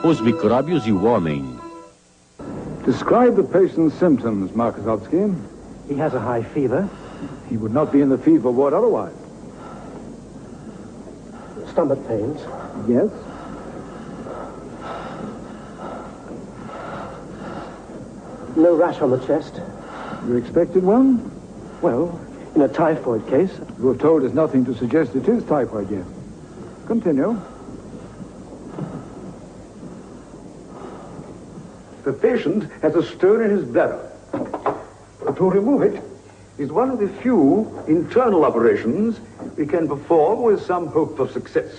Os micróbios e o homem. Describe the patient's symptoms, Markowski. He has a high fever. He would not be in the fever ward otherwise. Stomach pains. Yes? No rash on the chest. You expected one? Well, in a typhoid case. You have told us nothing to suggest it is typhoid yet. Continue. The patient has a stone in his bladder. To remove it is one of the few internal operations we can perform with some hope of success.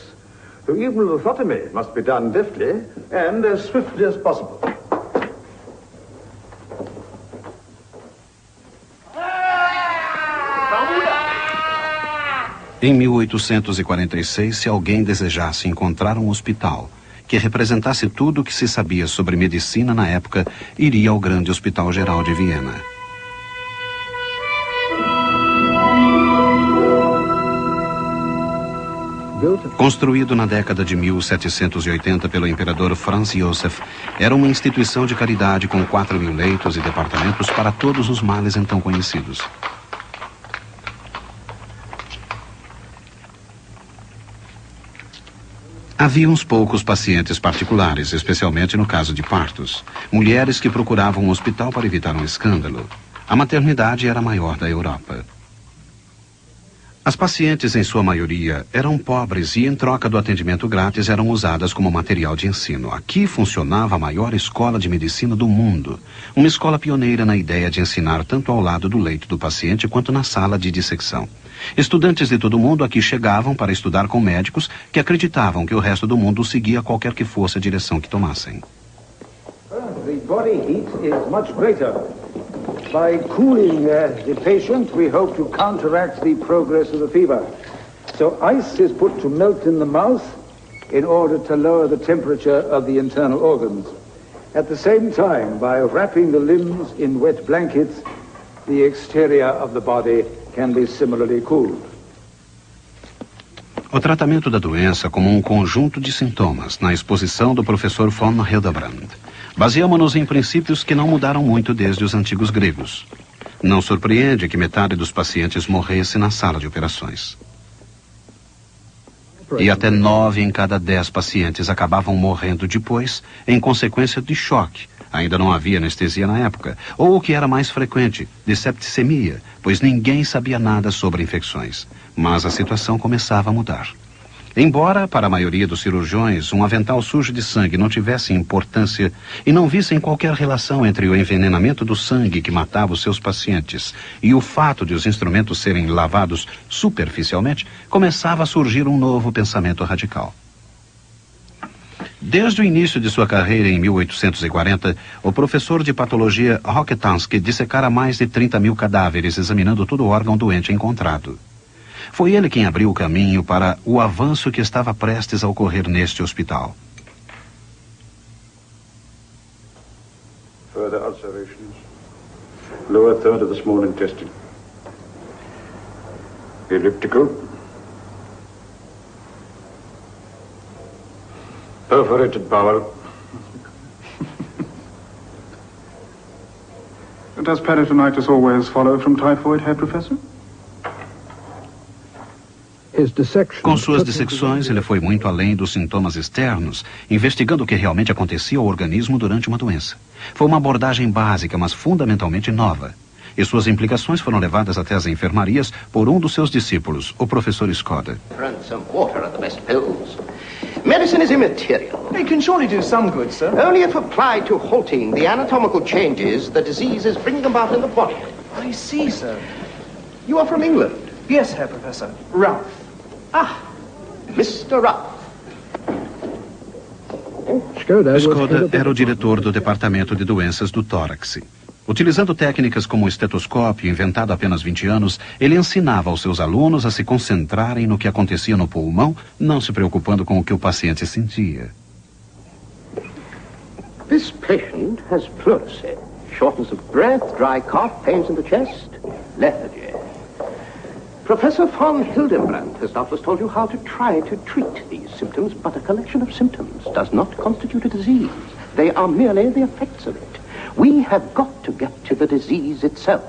So even lithotomy must be done deftly and as swiftly as possible. Em 1846, se alguém desejasse encontrar um hospital que representasse tudo o que se sabia sobre medicina na época, iria ao Grande Hospital Geral de Viena. Construído na década de 1780 pelo imperador Franz Joseph, era uma instituição de caridade com 4.000 leitos e departamentos para todos os males então conhecidos. Havia uns poucos pacientes particulares, especialmente no caso de partos. Mulheres que procuravam um hospital para evitar um escândalo. A maternidade era a maior da Europa. As pacientes, em sua maioria, eram pobres e, em troca do atendimento grátis, eram usadas como material de ensino. Aqui funcionava a maior escola de medicina do mundo. Uma escola pioneira na ideia de ensinar tanto ao lado do leito do paciente quanto na sala de dissecção. Estudantes de todo o mundo aqui chegavam para estudar com médicos que acreditavam que o resto do mundo seguia qualquer que fosse a direção que tomassem. The body heat is much greater. By cooling the patient, we hope to counteract the progress of the fever. So ice is put to melt in the mouth in order to lower the temperature of the internal organs. At the same time, by wrapping the limbs in wet blankets, the exterior of the body can be similarly cooled. O tratamento da doença como um conjunto de sintomas, na exposição do professor von Hildebrand. Baseamos-nos em princípios que não mudaram muito desde os antigos gregos. Não surpreende que metade dos pacientes morresse na sala de operações. E até 9 em cada 10 pacientes acabavam morrendo depois, em consequência de choque. Ainda não havia anestesia na época, ou o que era mais frequente, de septicemia, pois ninguém sabia nada sobre infecções. Mas a situação começava a mudar. Embora, para a maioria dos cirurgiões, um avental sujo de sangue não tivesse importância e não vissem qualquer relação entre o envenenamento do sangue que matava os seus pacientes e o fato de os instrumentos serem lavados superficialmente, começava a surgir um novo pensamento radical. Desde o início de sua carreira em 1840, o professor de patologia Rokitansky dissecara mais de 30.000 cadáveres, examinando todo órgão doente encontrado. Foi ele quem abriu o caminho para o avanço que estava prestes a ocorrer neste hospital. Further ulcerations. Lower third of the small intestine. Elliptical. Perforated bowel. Does peritonitis always follow from typhoid, Herr Professor? Com suas dissecções, ele foi muito além dos sintomas externos, investigando o que realmente acontecia ao organismo durante uma doença. Foi uma abordagem básica, mas fundamentalmente nova. E suas implicações foram levadas até as enfermarias por um dos seus discípulos, o professor Skoda. Medicine is immaterial. It can surely do some good, sir. Only if applied to halting the anatomical changes the disease is bringing about in the body. I see, sir. You are from England? Yes, Herr Professor. Ralph. Ah, Mr. Ralph. Skoda era o diretor do Departamento de Doenças do Tórax. Utilizando técnicas como o estetoscópio, inventado há apenas 20 anos, ele ensinava aos seus alunos a se concentrarem no que acontecia no pulmão, não se preocupando com o que o paciente sentia. This patient has pleurisy, shortness of breath, dry cough, pains in the chest, lethargy. Professor von Hildebrand has doubtless told you how to try to treat these symptoms, but a collection of symptoms does not constitute a disease. They are merely the effects of it. We have got to get to the disease itself.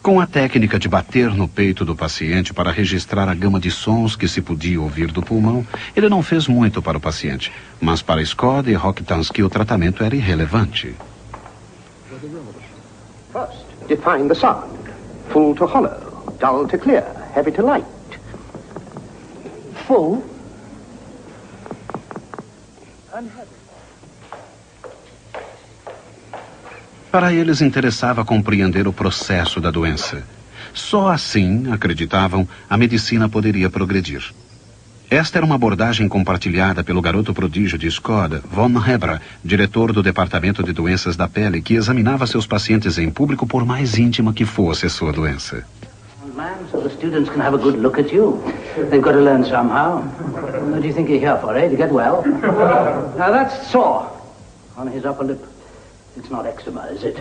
Com a técnica de bater no peito do paciente para registrar a gama de sons que se podia ouvir do pulmão, ele não fez muito para o paciente, mas para Scott e Rokitansky o tratamento era irrelevante. First, define the sound. Full to hollow, dull to clear, heavy to light. Full and heavy. Para eles interessava compreender o processo da doença. Só assim, acreditavam, a medicina poderia progredir. Esta era uma abordagem compartilhada pelo garoto prodígio de Scott, von Hebra, diretor do Departamento de Doenças da Pele, que examinava seus pacientes em público por mais íntima que fosse a sua doença. Man, so the students can have a good look at you. They've got to learn somehow. What do you think you're here for, eh? To get well? Now that's sore on his upper lip. It's not eczema, is it?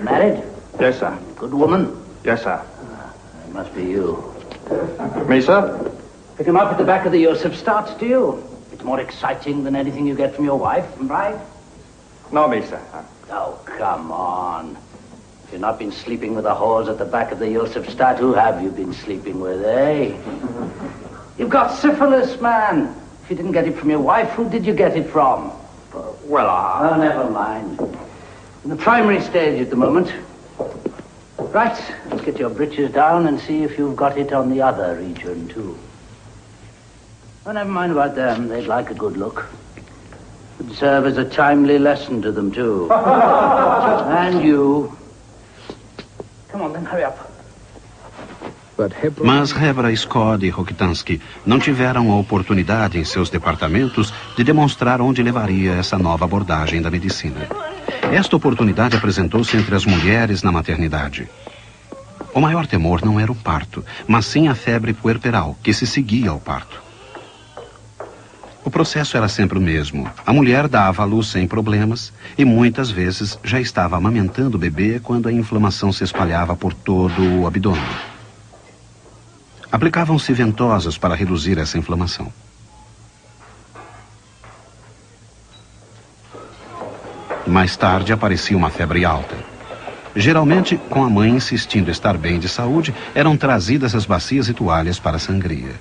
Married? Yes, sir. Good woman? Yes, sir. It must be you. Me, sir? Pick him up at the back of the Joseph Stadt, do you? It's more exciting than anything you get from your wife, right? No, me, sir. Oh, come on. If you've not been sleeping with the whores at the back of the Joseph Stadt, who have you been sleeping with, eh? You've got syphilis, man. If you didn't get it from your wife, who did you get it from? Well, Oh, never mind. In the primary stage at the moment. Right, let's get your britches down and see if you've got it on the other region, too. Oh, never mind about them. They'd like a good look. Would serve as a timely lesson to them, too. And you. Come on, then, hurry up. Mas Hebra, Scott e Rokitansky não tiveram a oportunidade em seus departamentos de demonstrar onde levaria essa nova abordagem da medicina. Esta oportunidade apresentou-se entre as mulheres na maternidade. O maior temor não era o parto, mas sim a febre puerperal, que se seguia ao parto. O processo era sempre o mesmo. A mulher dava à luz sem problemas e muitas vezes já estava amamentando o bebê quando a inflamação se espalhava por todo o abdômen. Aplicavam-se ventosas para reduzir essa inflamação. Mais tarde aparecia uma febre alta. Geralmente, com a mãe insistindo estar bem de saúde, eram trazidas as bacias e toalhas para a sangria.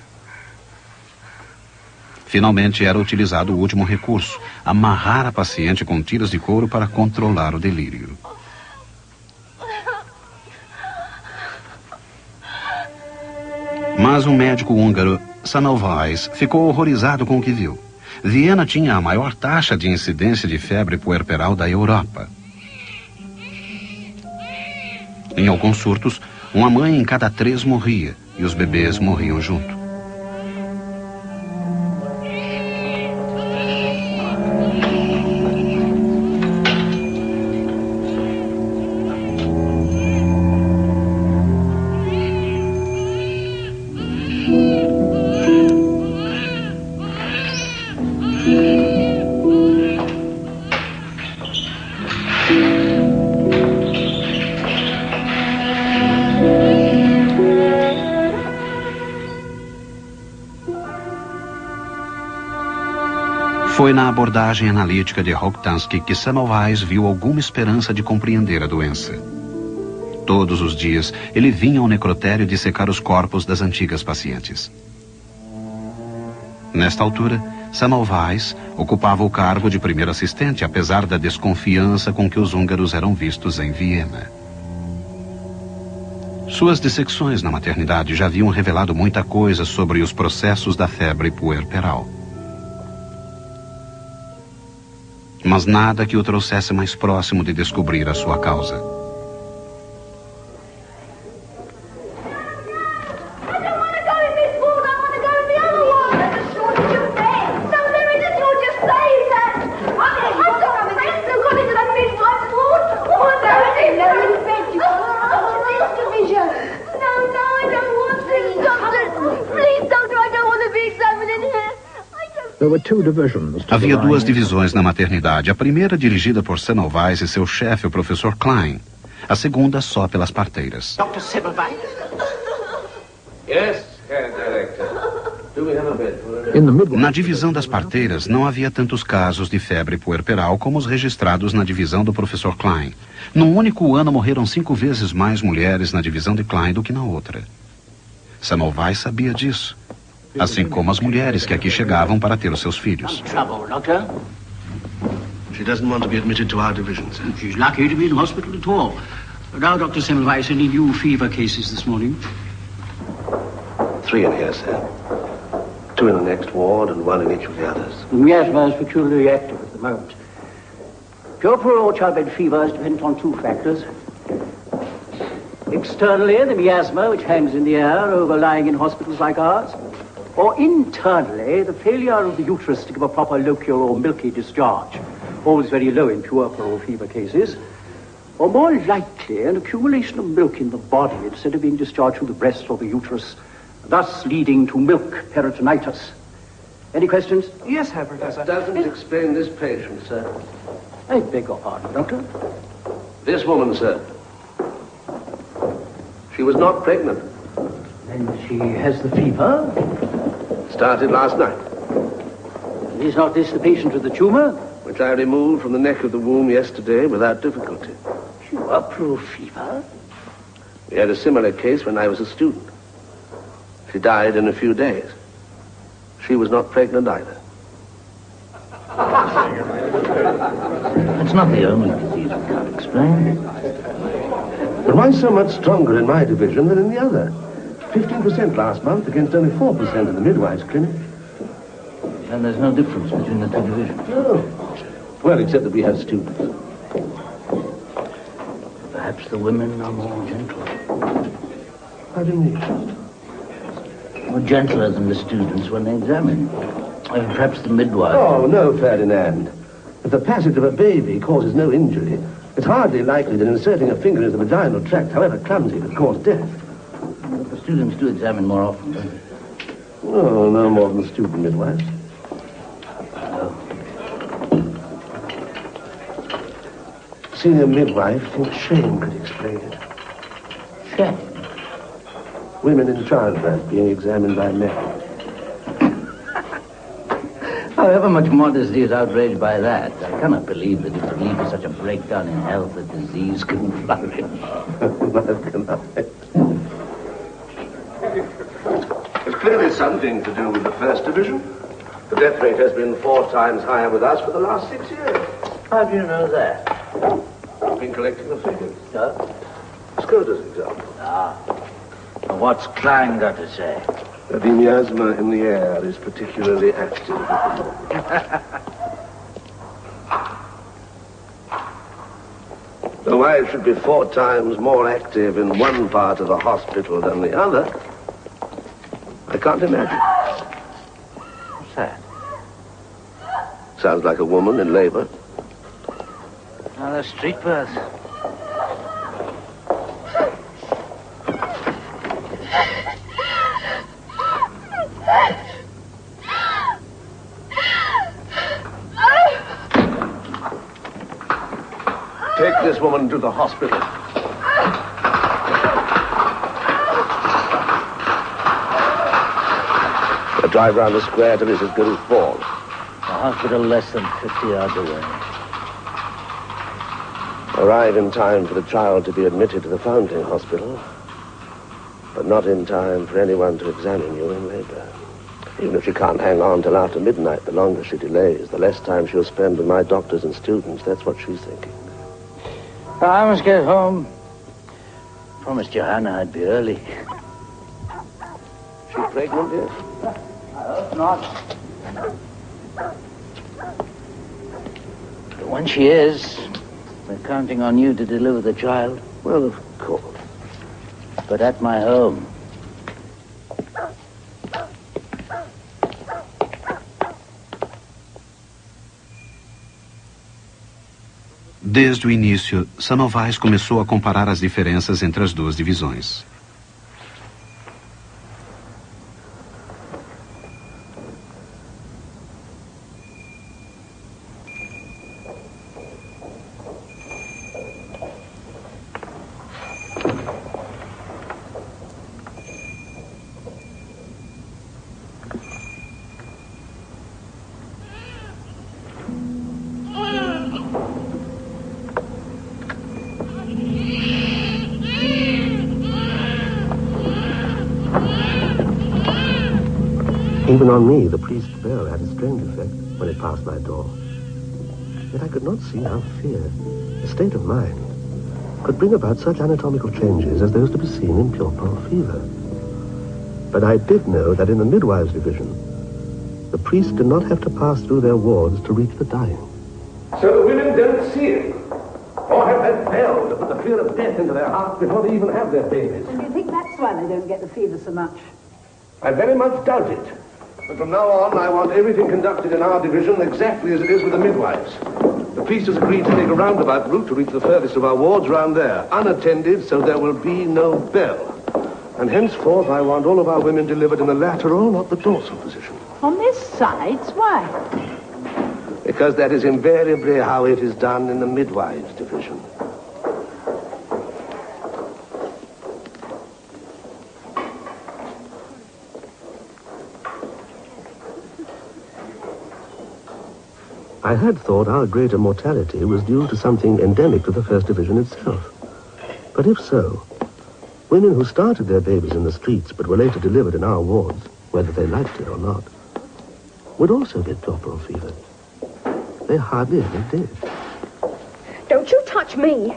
Finalmente era utilizado o último recurso, amarrar a paciente com tiras de couro para controlar o delírio. Mas um médico húngaro, Semmelweis, ficou horrorizado com o que viu. Viena tinha a maior taxa de incidência de febre puerperal da Europa. Em alguns surtos, uma mãe em cada 3 morria e os bebês morriam junto. Foi na abordagem analítica de Rokitansky que Semmelweis viu alguma esperança de compreender a doença. Todos os dias, ele vinha ao necrotério dissecar os corpos das antigas pacientes. Nesta altura, Semmelweis ocupava o cargo de primeiro assistente, apesar da desconfiança com que os húngaros eram vistos em Viena. Suas dissecções na maternidade já haviam revelado muita coisa sobre os processos da febre puerperal. Mas nada que o trouxesse mais próximo de descobrir a sua causa. Havia 2 divisões na maternidade. A primeira dirigida por Semmelweis e seu chefe, o professor Klein. A segunda só pelas parteiras. Dr. Semmelweis? Yes, Herr Director. Do we have a bed for her? In the midwife... Na divisão das parteiras, não havia tantos casos de febre puerperal como os registrados na divisão do professor Klein. Num único ano, morreram 5 vezes mais mulheres na divisão de Klein do que na outra. Semmelweis sabia disso, assim como as mulheres que aqui chegavam para ter os seus filhos. Trouble, Doctor? She doesn't want to be admitted to our division, sir. She's lucky to be in hospital at all. Now, Dr. Semmelweis, any new fever cases this morning? 3 in here, sir. 2 in the next ward and 1 in each of the others. The miasma is peculiarly active at the moment. Puerperal or childbed fever is dependent on 2 factors. Externally, the miasma, which hangs in the air over lying in hospitals like ours. Or internally, the failure of the uterus to give a proper lochial or milky discharge, always very low in puerperal fever cases. Or more likely, an accumulation of milk in the body instead of being discharged through the breast or the uterus, thus leading to milk peritonitis. Any questions? Yes, Herr Professor. That doesn't explain this patient, sir. I beg your pardon, Doctor. This woman, sir. She was not pregnant. Then she has the fever? Started last night, Is not this the patient with the tumor? which I removed from the neck of the womb yesterday without difficulty. Puerperal fever? We had a similar case when I was a student. She died in a few days. She was not pregnant either. That's not the only disease we can't explain. But why so much stronger in my division than in the other? 15% last month against only 4% in the midwife's clinic. And there's no difference between the 2 divisions. No. Well, except that we have students. Perhaps the women are more gentle. How do you mean? More gentler than the students when they examine. Perhaps the midwife. Oh, no, Ferdinand. If the passage of a baby causes no injury, it's hardly likely that inserting a finger into the vaginal tract, however clumsy, could cause death. But the students do examine more often, don't they? Oh, no more than the student midwives. No. Senior midwife thinks shame could explain it. Shame? Women in childbirth being examined by men. However much modesty is outraged by that, I cannot believe that it would lead to such a breakdown in health that disease can flourish. Neither can I. It's clearly something to do with the first division. The death rate has been 4 times higher with us for the last 6 years. How do you know that? I've been collecting the figures. No? Scotus example. And what's Klein got to say? The miasma in the air is particularly active at the moment. Though why it should be 4 times more active in one part of the hospital than the other, I can't imagine. What's that? Sounds like a woman in labor. Another street birth. Take this woman to the hospital. A drive round the square to Mrs. Good's Ball. The hospital less than 50 yards away. Arrive in time for the child to be admitted to the Foundling Hospital, but not in time for anyone to examine you in labor. Even if she can't hang on till after midnight, the longer she delays, the less time she'll spend with my doctors and students. That's what she's thinking. I must get home. Promised Johanna I'd be early. She pregnant yet? I hope not. But when she is, we're counting on you to deliver the child. Well, of course. But at my home. Desde o início, Semmelweis começou a comparar as diferenças entre as 2 divisões. Even on me, the priest's bell had a strange effect when it passed my door. Yet I could not see how fear, a state of mind, could bring about such anatomical changes as those to be seen in puerperal fever. But I did know that in the midwives' division, the priests did not have to pass through their wards to reach the dying. So the women don't see it, or have that bell to put the fear of death into their hearts before they even have their babies. And do you think that's why they don't get the fever so much? I very much doubt it. But from now on, I want everything conducted in our division exactly as it is with the midwives. The priest has agreed to take a roundabout route to reach the furthest of our wards round there, unattended, so there will be no bell. And henceforth, I want all of our women delivered in the lateral, not the dorsal position. On their sides? Why? Because that is invariably how it is done in the midwives' division. I had thought our greater mortality was due to something endemic to the First Division itself. But if so, women who started their babies in the streets but were later delivered in our wards, whether they liked it or not, would also get puerperal fever. They hardly ever did. Don't you touch me.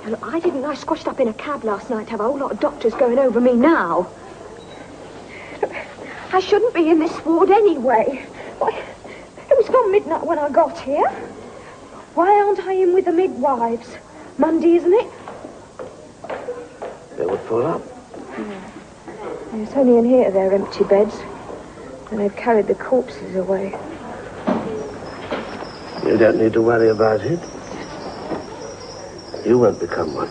Now, look, I didn't know I squashed up in a cab last night to have a whole lot of doctors going over me now. I shouldn't be in this ward anyway. Why, it was gone midnight when I got here. Why aren't I in with the midwives? Monday, isn't it? They would pull up. It's only in here they're empty beds. And they've carried the corpses away. You don't need to worry about it. You won't become one.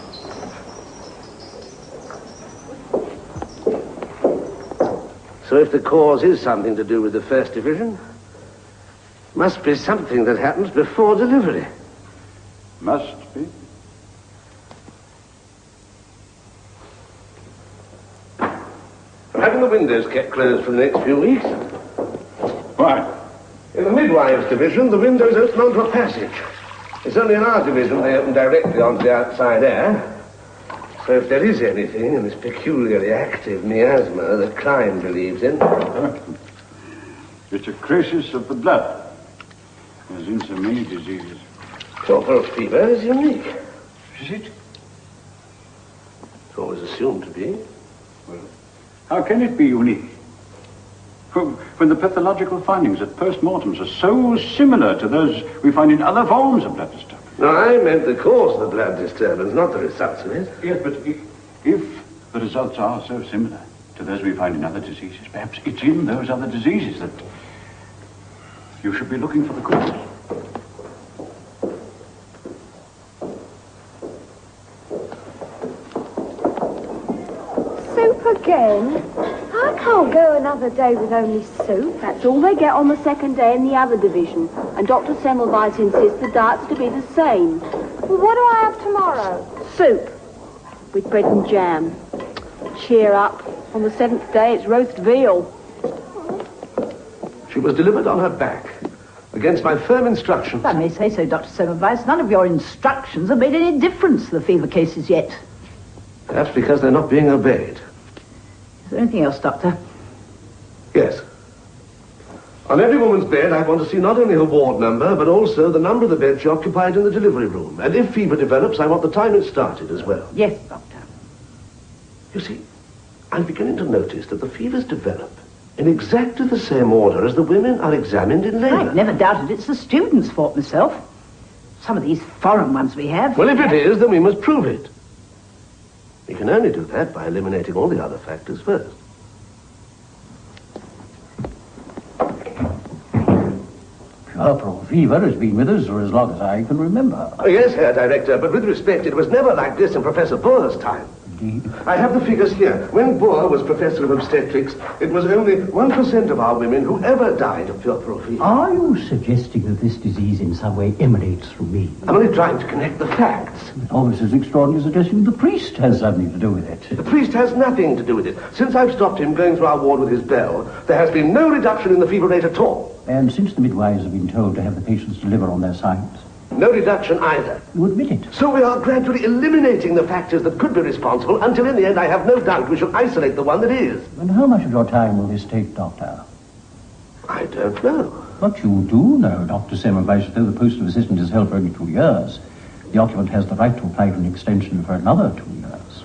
So if the cause is something to do with the First Division, must be something that happens before delivery. Must be. I'm having the windows kept closed for the next few weeks. Why? In the midwives' division, the windows open onto a passage. It's only in our division they open directly onto the outside air. So if there is anything in this peculiarly active miasma that Klein believes in... It's a crisis of the blood, as in so many diseases. Puerperal fever is unique. Is it? It's always assumed to be. Well, how can it be unique? When the pathological findings at post-mortems are so similar to those we find in other forms of blood disturbance. No, I meant the cause of the blood disturbance, not the results of it. Yes, but if the results are so similar to those we find in other diseases, perhaps it's in those other diseases that you should be looking for the cause. Soup again? I can't go another day with only soup. That's all they get on the second day in the other division. And Dr. Semmelweis insists the diet's to be the same. Well, what do I have tomorrow? Soup. With bread and jam. Cheer up. On the seventh day, it's roast veal. She was delivered on her back, against my firm instructions. If I may say so, Dr. Semmelweis, none of your instructions have made any difference to the fever cases yet. Perhaps because they're not being obeyed. Is there anything else, Doctor? Yes. On every woman's bed, I want to see not only her ward number, but also the number of the bed she occupied in the delivery room. And if fever develops, I want the time it started as well. Yes, Doctor. You see, I'm beginning to notice that the fevers develop in exactly the same order as the women are examined in labour. I've never doubted it's the students' fault myself. Some of these foreign ones we have. Well, if it is, then we must prove it. We can only do that by eliminating all the other factors first. Puerperal fever has been with us for as long as I can remember. Oh, yes, Herr Director, but with respect, it was never like this in Professor Bohr's time. Indeed. I have the figures here. When Bohr was Professor of Obstetrics, it was only 1% of our women who ever died of puerperal fever. Are you suggesting that this disease in some way emanates from me? I'm only trying to connect the facts. Almost as extraordinary suggesting the priest has something to do with it. The priest has nothing to do with it. Since I've stopped him going through our ward with his bell, there has been no reduction in the fever rate at all. And since the midwives have been told to have the patients deliver on their sides? no deduction either. You admit it. So we are gradually eliminating the factors that could be responsible until in the end I have no doubt we shall isolate the one that is. And how much of your time will this take, Doctor? I don't know. But you do know, Dr. Semmelweis, though the post of assistant is held for only 2 years, the occupant has the right to apply for an extension for another 2 years.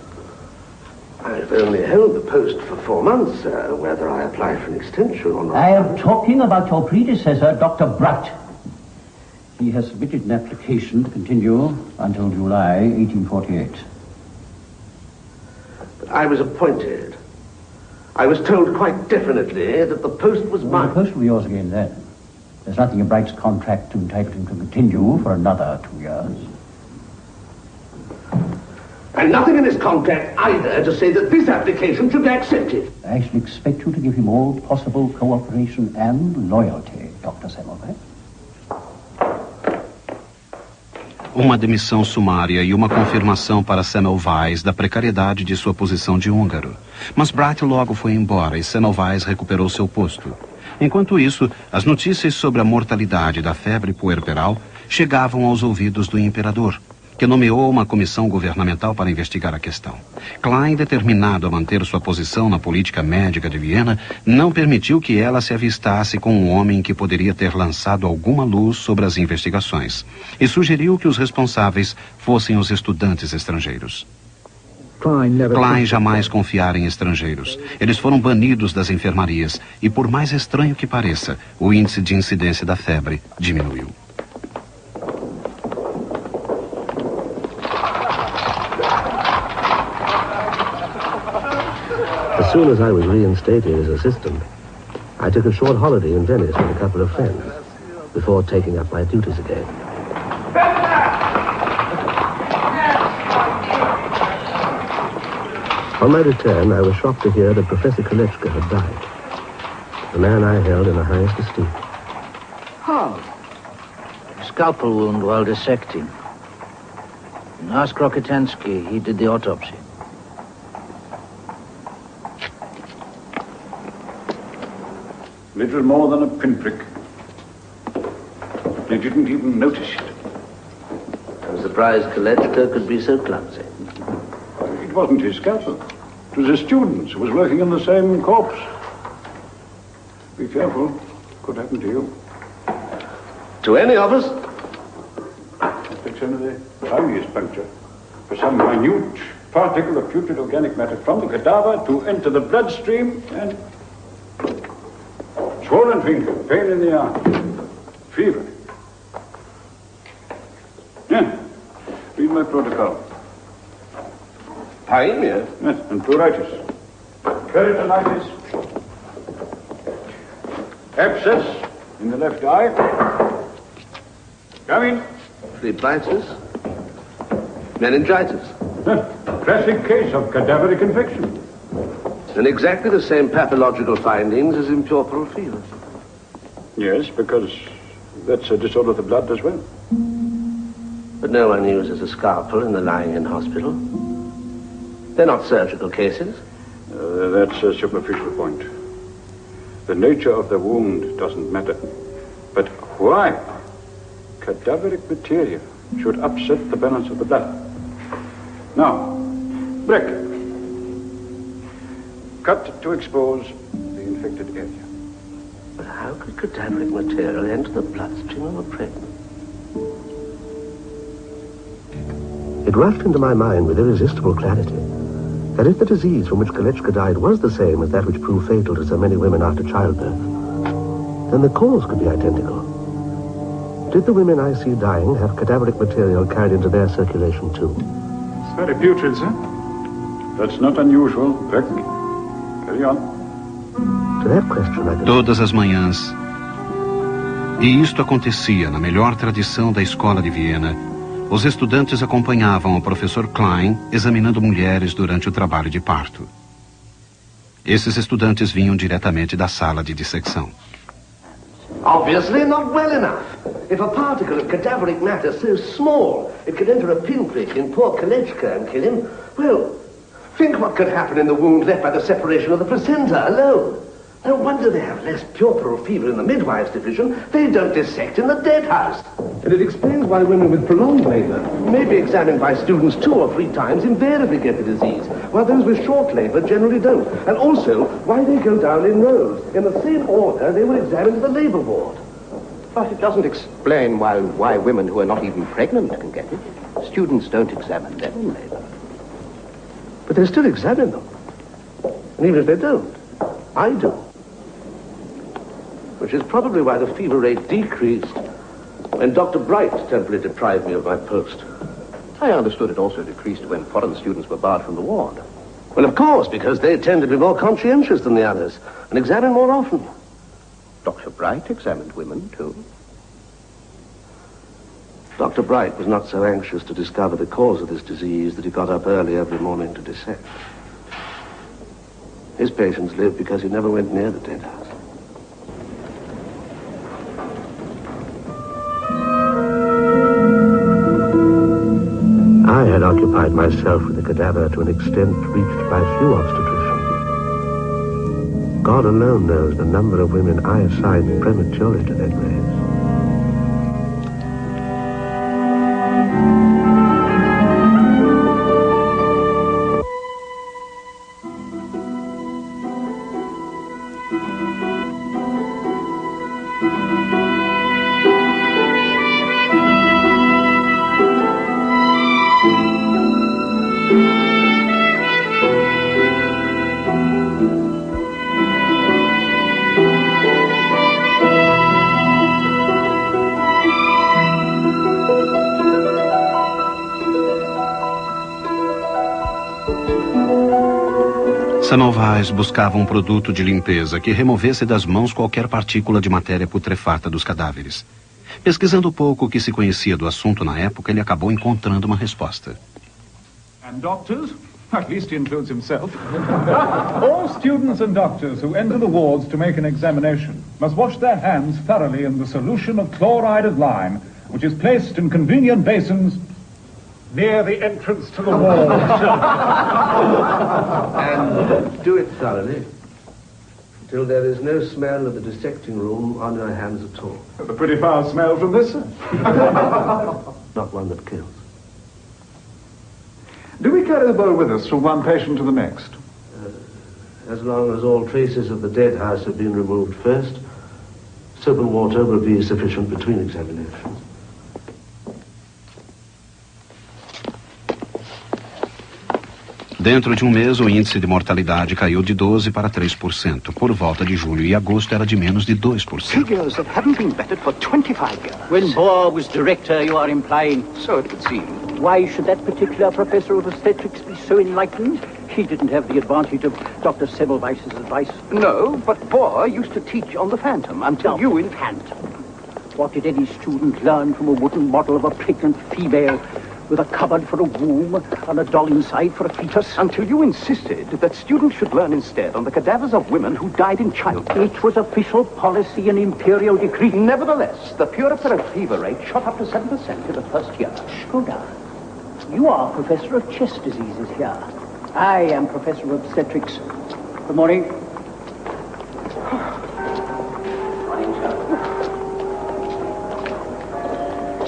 I've only held the post for 4 months, sir, whether I apply for an extension or not. I am talking about your predecessor, Dr. Bright. He has submitted an application to continue until July 1848. But I was appointed. I was told quite definitely that the post was mine. The post will be yours again then. There's nothing in Bright's contract to entitle him to continue for another 2 years. And nothing in his contract either to say that this application should be accepted. I shall expect you to give him all possible cooperation and loyalty, Dr. Semmelweis. Uma demissão sumária e uma confirmação para Semmelweis da precariedade de sua posição de húngaro. Mas Bright logo foi embora e Semmelweis recuperou seu posto. Enquanto isso, as notícias sobre a mortalidade da febre puerperal chegavam aos ouvidos do imperador, que nomeou uma comissão governamental para investigar a questão. Klein, determinado a manter sua posição na política médica de Viena, não permitiu que ela se avistasse com um homem que poderia ter lançado alguma luz sobre as investigações, e sugeriu que os responsáveis fossem os estudantes estrangeiros. Klein jamais confiara em estrangeiros. Eles foram banidos das enfermarias e, por mais estranho que pareça, o índice de incidência da febre diminuiu. As soon as I was reinstated as assistant, I took a short holiday in Venice with a couple of friends before taking up my duties again. On my return, I was shocked to hear that Professor Kolechka had died, the man I held in the highest esteem. How? Scalpel wound while dissecting. Ask Rokitansky, he did the autopsy. Little more than a pinprick. They didn't even notice it. I'm surprised Kolechka could be so clumsy. It wasn't his scalpel. It was a student who was working on the same corpse. Be careful. Could happen to you. To any of us? It's only the tiniest puncture. For some minute particle of putrid organic matter from the cadaver to enter the bloodstream and... Swollen finger, pain in the arm, fever. Yeah, read my protocol. Pain, yes? Yes, and pleuritis. Peritonitis. Abscess in the left eye. Come in. Phlebitis. Meningitis. Classic case of cadaveric infection. And exactly the same pathological findings as in puerperal fever. Yes, because that's a disorder of the blood as well. But no one uses a scalpel in the lying-in hospital. They're not surgical cases. That's a superficial point. The nature of the wound doesn't matter. But why cadaveric material should upset the balance of the blood? Now, Breck. Cut to expose the infected area. But how could cadaveric material enter the bloodstream of a pregnant? It rushed into my mind with irresistible clarity that if the disease from which Kolechka died was the same as that which proved fatal to so many women after childbirth, then the cause could be identical. Did the women I see dying have cadaveric material carried into their circulation too? It's very putrid, sir. That's not unusual, Beck. Carry on. To that question I can... Todas as manhãs. E isto acontecia na melhor tradição da escola de Viena. Os estudantes acompanhavam o professor Klein examinando mulheres durante o trabalho de parto. Esses estudantes vinham diretamente da sala de dissecção. Obviously not well enough. If a particle of cadaveric matter so small it could enter a pinprick in poor Kolechka and kill him, well, think what could happen in the wound left by the separation of the placenta alone. No wonder they have less puerperal fever in the midwives' division. They don't dissect in the dead house. And it explains why women with prolonged labour, maybe examined by students 2 or 3 times, invariably get the disease, while those with short labour generally don't. And also why they go down in rows, in the same order they were examined in the labour ward. But it doesn't explain why women who are not even pregnant can get it. Students don't examine them in labour. But they still examine them. And even if they don't, I do. Which is probably why the fever rate decreased when Dr. Bright temporarily deprived me of my post. I understood it also decreased when foreign students were barred from the ward. Well, of course, because they tend to be more conscientious than the others and examine more often. Dr. Bright examined women, too. Dr. Bright was not so anxious to discover the cause of this disease that he got up early every morning to dissect. His patients lived because he never went near the dead house. I had occupied myself with the cadaver to an extent reached by few obstetricians. God alone knows the number of women I assigned prematurely to their graves. Semmelweis buscava um produto de limpeza que removesse das mãos qualquer partícula de matéria putrefata dos cadáveres. Pesquisando pouco o que se conhecia do assunto na época, ele acabou encontrando uma resposta. And doctors, at least he includes himself, all students and doctors who enter the wards to make an examination must wash their hands thoroughly in the solution of chloride of lime, which is placed in convenient basins near the entrance to the ward. And do it thoroughly, till there is no smell of the dissecting room on your hands at all. There's a pretty foul smell from this, sir. Not one that kills. Do we carry the bowl with us from one patient to the next? As long as all traces of the dead house have been removed first, soap and water will be sufficient between examinations. Dentro de um mês, o índice de mortalidade caiu de 12% para 3%. Por volta de julho e agosto, era de menos de 2%. Figures that haven't been bettered for 25 years. When Bohr was director, you are implying. So it would seem. Why should that particular professor of obstetrics be so enlightened? He didn't have the advantage of Dr. Semmelweis's advice. No, but Bohr used to teach on the Phantom until you in Phantom. What did any student learn from a wooden model of a pregnant female with a cupboard for a womb and a doll inside for a fetus? Until you insisted that students should learn instead on the cadavers of women who died in childbirth. It was official policy and imperial decree. Nevertheless, the puerperal fever rate shot up to 7% in the first year. Go down. You are Professor of Chest Diseases here. I am Professor of Obstetrics. Good morning.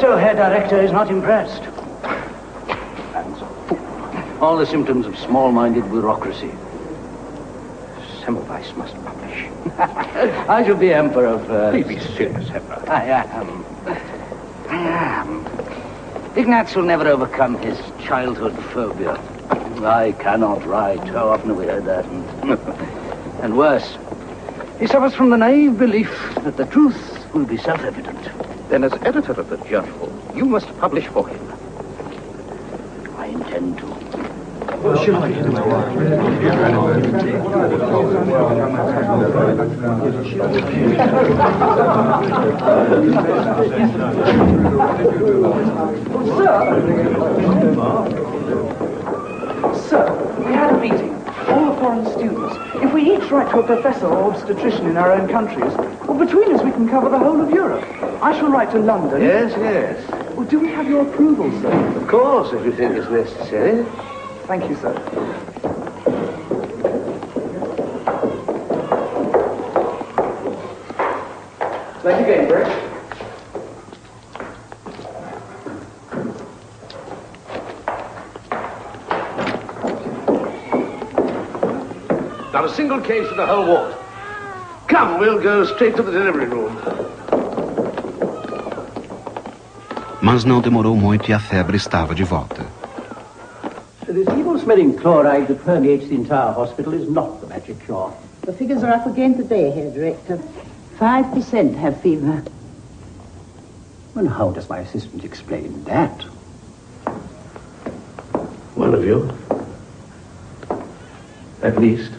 So, Herr Director is not impressed. All the symptoms of small-minded bureaucracy. Semmelweis must publish. I shall be Emperor of... Please be serious, Emperor. I am. Ignaz will never overcome his childhood phobia. I cannot write. How often have we heard that? And worse, he suffers from the naive belief that the truth will be self-evident. Then as editor of the journal, you must publish for him. I intend to. Sir, we had a meeting. All the foreign students. If we each write to a professor or obstetrician in our own countries, well, between us we can cover the whole of Europe. I shall write to London. Yes, yes. Well, do we have your approval, sir? Of course, if you think it's necessary. Thank you, sir. Thank you again, Brett. Not a single case in the whole ward. Come, we'll go straight to the delivery room. Mas não demorou muito e a febre estava de volta. This evil-smelling chloride that permeates the entire hospital is not the magic cure. The figures are up again today, Herr Director. 5% have fever. And how does my assistant explain that? One of you, at least,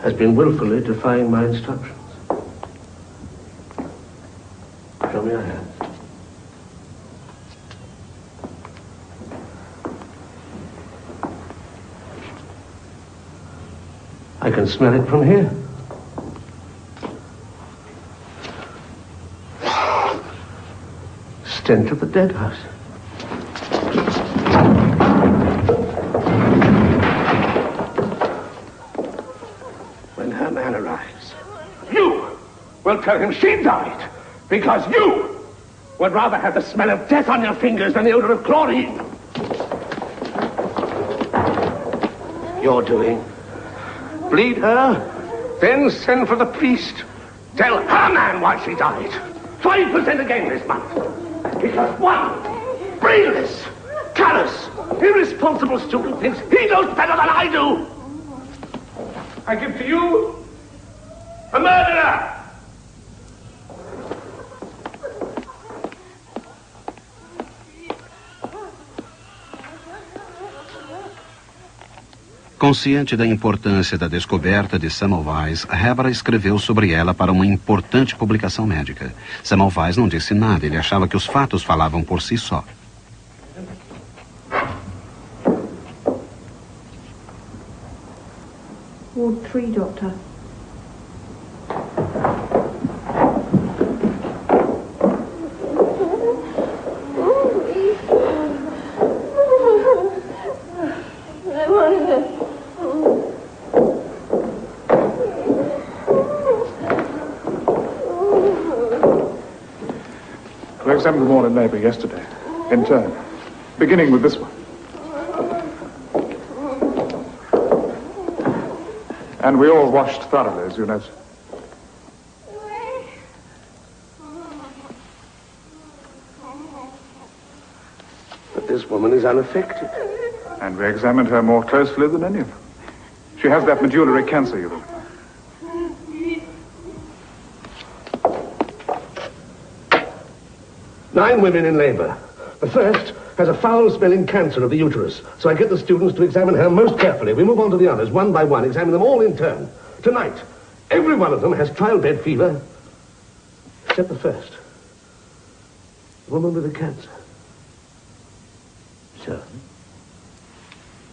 has been willfully defying my instructions. Show me your hand. I can smell it from here. Stench of the dead house. When her man arrives, you will tell him she died because you would rather have the smell of death on your fingers than the odor of chlorine. You're doing. Bleed her, then send for the priest. Tell her man why she died. 5% again this month. Because one brainless, callous, irresponsible student thinks he knows better than I do. I give to you a murderer. Consciente da importância da descoberta de Semmelweis, Hebra escreveu sobre ela para uma importante publicação médica. Semmelweis não disse nada, ele achava que os fatos falavam por si só. Ward 3, Doctor. We examined them all in labour yesterday, in turn, beginning with this one. And we all washed thoroughly, as you noticed. But this woman is unaffected. And we examined her more closely than any of them. She has that medullary cancer, you know. 9 women in labour. The first has a foul-smelling cancer of the uterus, so I get the students to examine her most carefully. We move on to the others, one by one, examine them all in turn. Tonight, every one of them has trial bed fever, except the first. The woman with the cancer. So?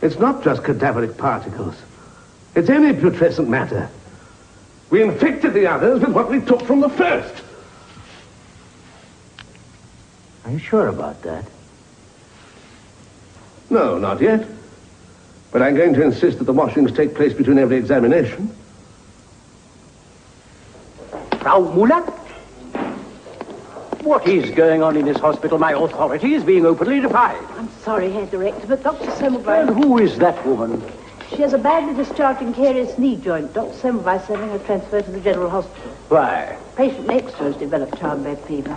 It's not just cadaveric particles. It's any putrescent matter. We infected the others with what we took from the first. Are you sure about that? No, not yet. But I'm going to insist that the washings take place between every examination. Frau Muller? What is going on in this hospital? My authority is being openly defied. I'm sorry, Herr Director, but Dr. Semmelweis... And who is that woman? She has a badly discharged and carious knee joint. Dr. Semmelweis is having her transferred to the General Hospital. Why? Patient next to her has developed childbed fever.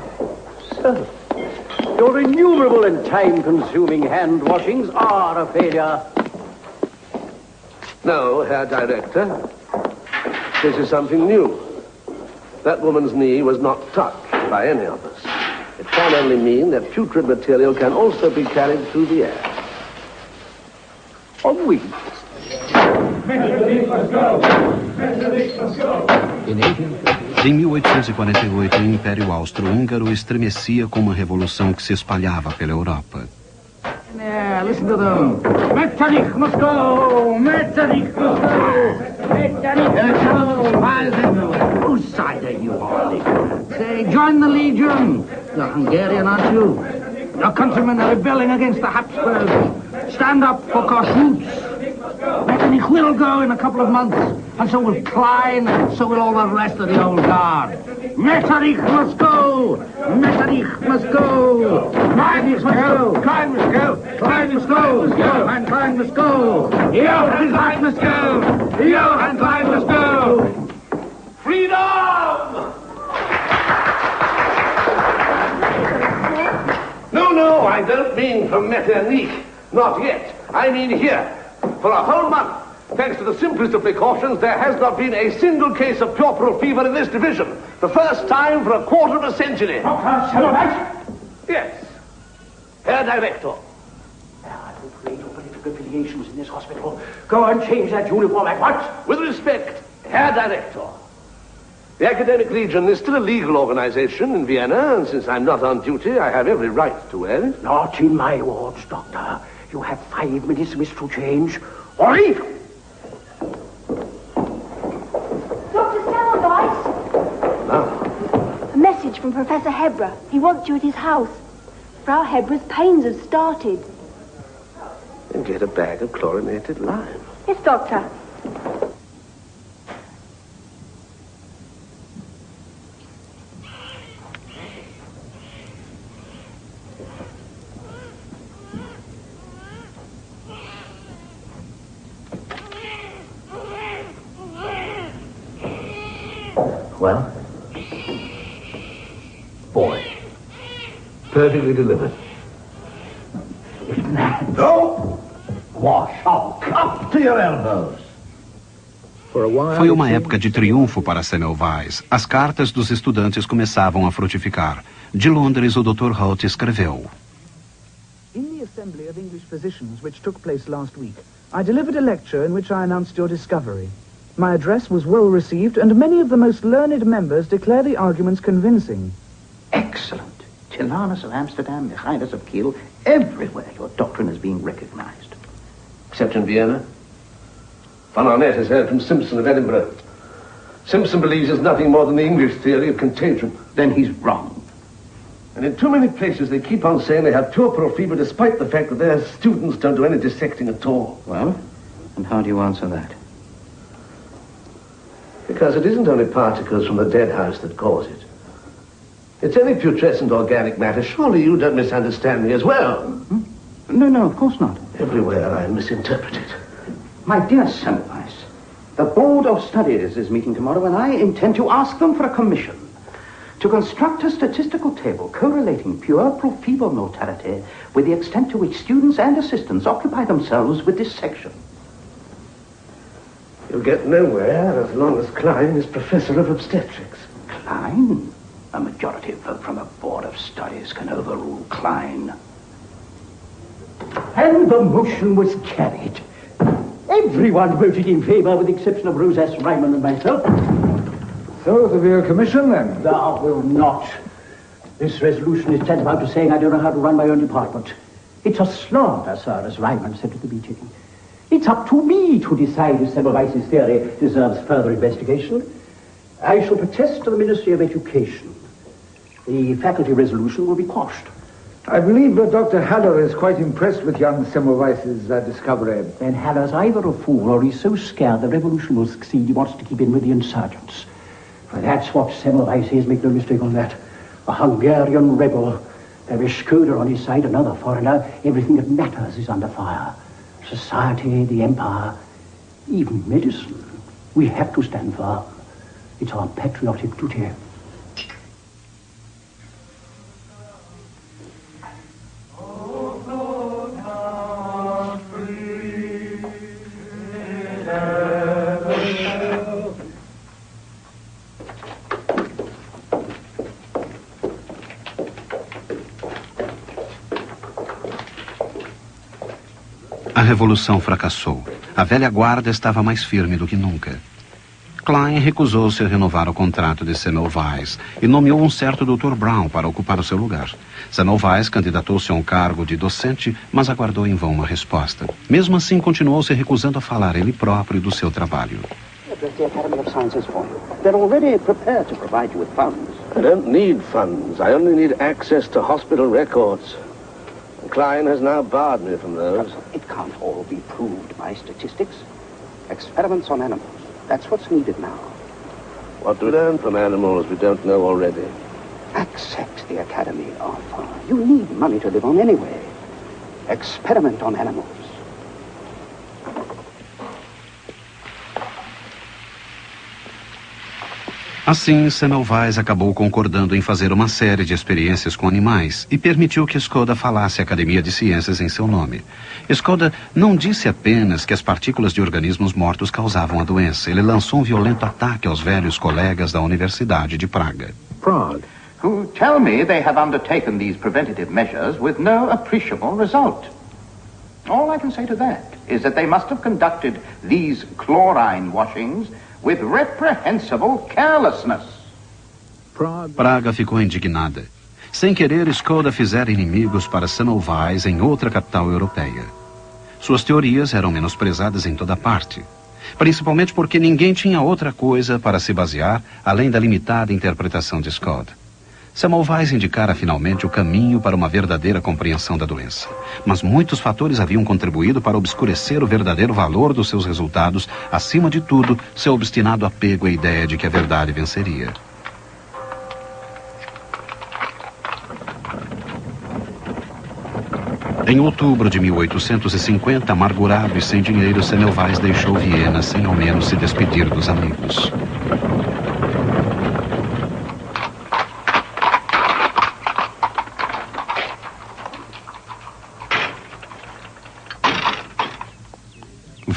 So, your innumerable and time-consuming hand washings are a failure. No, Herr Director. This is something new. That woman's knee was not touched by any of us. It can only mean that putrid material can also be carried through the air. On wings. Em 1848, o Império Austro-Húngaro estremecia com uma revolução que se espalhava pela Europa. Yeah, listen to them. Metternich must go! Metternich must go! Metternich must go! Whose side are you on? Say, join the Legion. You're Hungarian, aren't you? Your countrymen are rebelling against the Habsburgs. Stand up for Kossuth. Metternich will go in a couple of months, and so will Klein, and so will all the rest of the old guard. Metternich must go! Metternich must go! Klein must go! Klein must go! Klein must go! Johann Klein must go! Johann Klein must go! Johann Klein must go! Freedom! No, I don't mean from Metternich. Not yet. I mean here. For a whole month, thanks to the simplest of precautions, there has not been a single case of puerperal fever in this division. The first time for a quarter of a century. Dr. Semmelweis? Yes. Herr Director. There are no political affiliations in this hospital. Go and change that uniform at once. With respect, Herr Director. The Academic Legion is still a legal organization in Vienna, and since I'm not on duty, I have every right to wear it. Not in my wards, Doctor. You have 5 minutes which to change, or leave. Dr. Semmelweis? Now. A message from Professor Hebra. He wants you at his house. Frau Hebra's pains have started. And get a bag of chlorinated lime. Yes, Doctor. Well? Boy. Perfectly delivered. No! Wash off. Up to your elbows. Foi uma época de triunfo para Semmelweis. As cartas dos estudantes começavam a frutificar. De Londres, o Dr. Holt escreveu: In the Assembly of English Physicians, which took place last week, I delivered a lecture in which I announced your discovery. My address was well received, and many of the most learned members declare the arguments convincing. Excellent. Tilanus of Amsterdam, Michaelis of Kiel, everywhere your doctrine is being recognized. Except in Vienna. Von Arnett has heard from Simpson of Edinburgh. Simpson believes it's nothing more than the English theory of contagion. Then he's wrong. And in too many places they keep on saying they have puerperal fever despite the fact that their students don't do any dissecting at all. Well, and how do you answer that? Because it isn't only particles from the dead house that cause it. It's any putrescent organic matter. Surely you don't misunderstand me as well. Hmm? No, of course not. Everywhere I misinterpret it. My dear Semmelweis, the Board of Studies is meeting tomorrow, and I intend to ask them for a commission to construct a statistical table correlating puerperal fever mortality with the extent to which students and assistants occupy themselves with dissection. You'll get nowhere as long as Klein is Professor of Obstetrics. Klein? A majority vote from a Board of Studies can overrule Klein. And the motion was carried. Everyone voted in favor with the exception of Rose S. Ryman and myself. So, the real commission, then? Thou will not. This resolution is tantamount to saying I don't know how to run my own department. It's a slander, sir, as Ryman said at the meeting. It's up to me to decide if Semmelweis's theory deserves further investigation. I shall protest to the Ministry of Education. The faculty resolution will be quashed. I believe Dr. Haller is quite impressed with young Semmelweis's discovery. Then Haller's either a fool or he's so scared the revolution will succeed he wants to keep in with the insurgents. For that's what Semmelweis is, make no mistake on that. A Hungarian rebel. There is Skoda on his side, another foreigner. Everything that matters is under fire. Society, the empire, even medicine. We have to stand firm. It's our patriotic duty. A revolução fracassou. A velha guarda estava mais firme do que nunca. Klein recusou-se a renovar o contrato de Semmelweis e nomeou um certo Dr. Brown para ocupar o seu lugar. Semmelweis candidatou-se a um cargo de docente, mas aguardou em vão uma resposta. Mesmo assim, continuou se recusando a falar ele próprio do seu trabalho. The Academy of Sciences for you. They're already prepared to provide you with funds. I don't need funds. I only need access to hospital records. Klein has now barred me from those. It can't all be proved by statistics. Experiments on animals. That's what's needed now. What do we learn from animals we don't know already? Accept the Academy offer. You need money to live on anyway. Experiment on animals. Assim, Semmelweis acabou concordando em fazer uma série de experiências com animais e permitiu que Skoda falasse a Academia de Ciências em seu nome. Skoda não disse apenas que as partículas de organismos mortos causavam a doença. Ele lançou um violento ataque aos velhos colegas da Universidade de Praga. Prague. Who tell me they have undertaken these preventative measures with no appreciable result. All I can say to that is that they must have conducted these chlorine washings with reprehensible carelessness. Praga ficou indignada. Sem querer, Skoda fizera inimigos para Semmelweis em outra capital europeia. Suas teorias eram menosprezadas em toda parte, principalmente porque ninguém tinha outra coisa para se basear além da limitada interpretação de Skoda. Semmelweis indicara finalmente o caminho para uma verdadeira compreensão da doença. Mas muitos fatores haviam contribuído para obscurecer o verdadeiro valor dos seus resultados, acima de tudo, seu obstinado apego à ideia de que a verdade venceria. Em outubro de 1850, amargurado e sem dinheiro, Semmelweis deixou Viena sem ao menos se despedir dos amigos.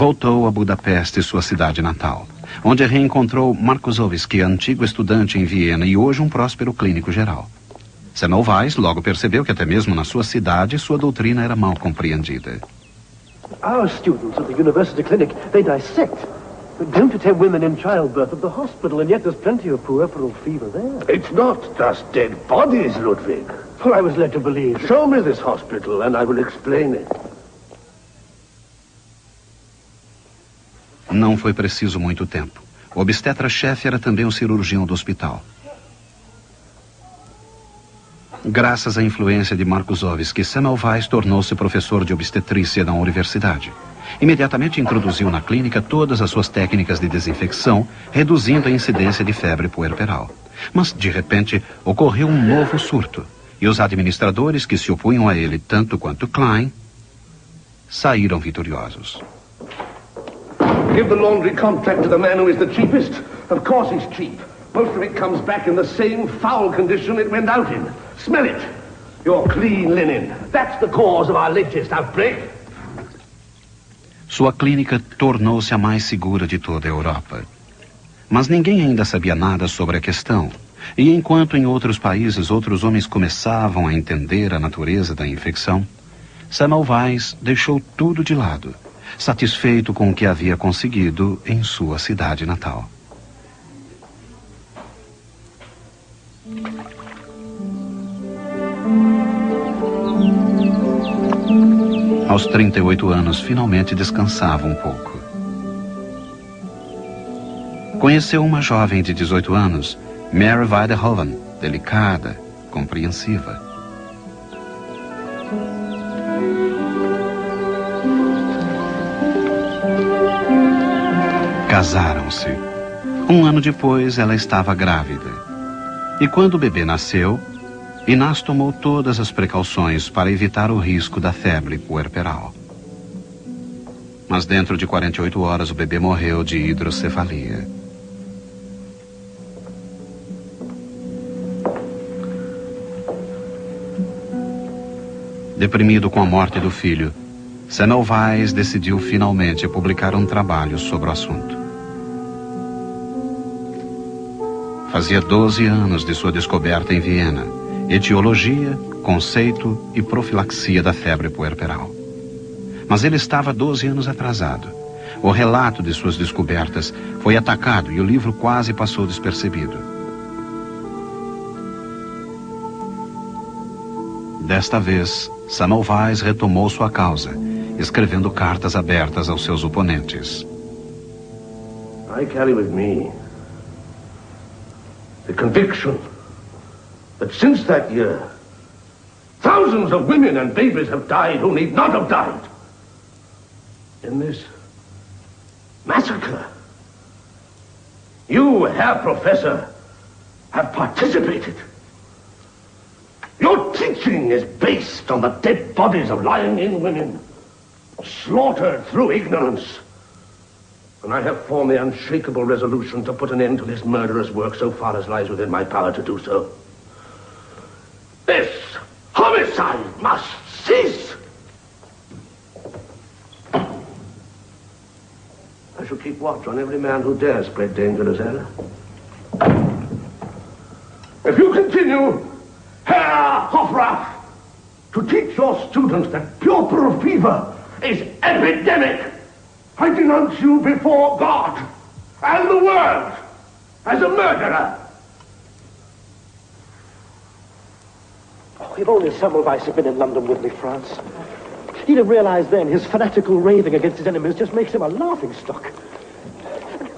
Voltou a Budapeste, sua cidade natal, onde reencontrou Markusowski, antigo estudante em Viena e hoje um próspero clínico geral. Semmelweis logo percebeu que até mesmo na sua cidade sua doutrina era mal compreendida. Our students at the university clinic, they dissect. Don't attend women in childbirth at the hospital, and yet there's plenty of puerperal fever there. It's not just dead bodies, Ludwig. Well, I was led to believe. Show me this hospital and I will explain it. Não foi preciso muito tempo. O obstetra-chefe era também o cirurgião do hospital. Graças à influência de Markusowski, Semmelweis tornou-se professor de obstetrícia na universidade. Imediatamente introduziu na clínica todas as suas técnicas de desinfecção, reduzindo a incidência de febre puerperal. Mas, de repente, ocorreu um novo surto, e os administradores que se opunham a ele, tanto quanto Klein, saíram vitoriosos. Give the laundry contract to the man who is the cheapest. Of course he's cheap. Most of it comes back in the same foul condition it went out in. Smell it. Your clean linen. That's the cause of our latest outbreak. Sua clínica tornou-se a mais segura de toda a Europa. Mas ninguém ainda sabia nada sobre a questão. E enquanto em outros países outros homens começavam a entender a natureza da infecção, Semmelweis deixou tudo de lado, satisfeito com o que havia conseguido em sua cidade natal. Aos 38 anos, finalmente descansava um pouco. Conheceu uma jovem de 18 anos, Mary Weiderhoven, delicada, compreensiva. Casaram-se. Um ano depois, ela estava grávida. E quando o bebê nasceu, Inácio tomou todas as precauções para evitar o risco da febre puerperal. Mas dentro de 48 horas, o bebê morreu de hidrocefalia. Deprimido com a morte do filho, Semmelweis decidiu finalmente publicar um trabalho sobre o assunto. Fazia 12 anos de sua descoberta em Viena, etiologia, conceito e profilaxia da febre puerperal. Mas ele estava 12 anos atrasado. O relato de suas descobertas foi atacado e o livro quase passou despercebido. Desta vez, Semmelweis retomou sua causa, escrevendo cartas abertas aos seus oponentes. I carry with me the conviction that since that year, thousands of women and babies have died who need not have died. In this Massacre? You, Herr Professor, have participated. Your teaching is based on the dead bodies of lying-in women, slaughtered through ignorance. And I have formed the unshakable resolution to put an end to this murderous work so far as lies within my power to do so. This homicide must cease. I shall keep watch on every man who dares spread dangerous error. If you continue, Herr Hofrath, to teach your students that puerperal fever is epidemic, I denounce you before God and the world as a murderer. Oh, if only Semmelweis had been in London with me, France. He'd have realized then his fanatical raving against his enemies just makes him a laughingstock.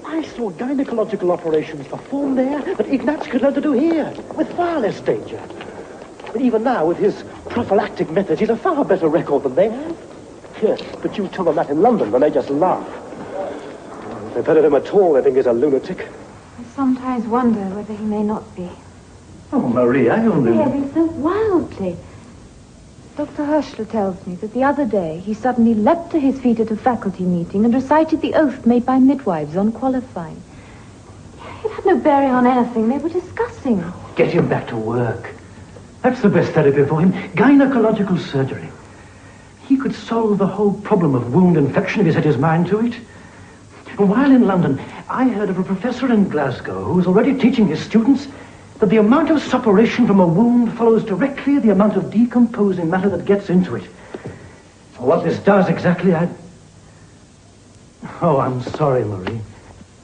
I saw gynecological operations performed there that Ignatz could learn to do here, with far less danger. But even now, with his prophylactic methods, he's a far better record than they have. Yes, but you tell them that in London, and they just laugh. If they've heard of him at all, they think he's a lunatic. I sometimes wonder whether he may not be. Oh, Marie, I only... Behaving so wildly. Dr. Hirschler tells me that the other day he suddenly leapt to his feet at a faculty meeting and recited the oath made by midwives on qualifying. It had no bearing on anything they were discussing. Get him back to work. That's the best therapy for him. Gynecological surgery. He could solve the whole problem of wound infection if he set his mind to it. While in London, I heard of a professor in Glasgow who was already teaching his students that the amount of suppuration from a wound follows directly the amount of decomposing matter that gets into it. What this does exactly, Oh, I'm sorry, Marie.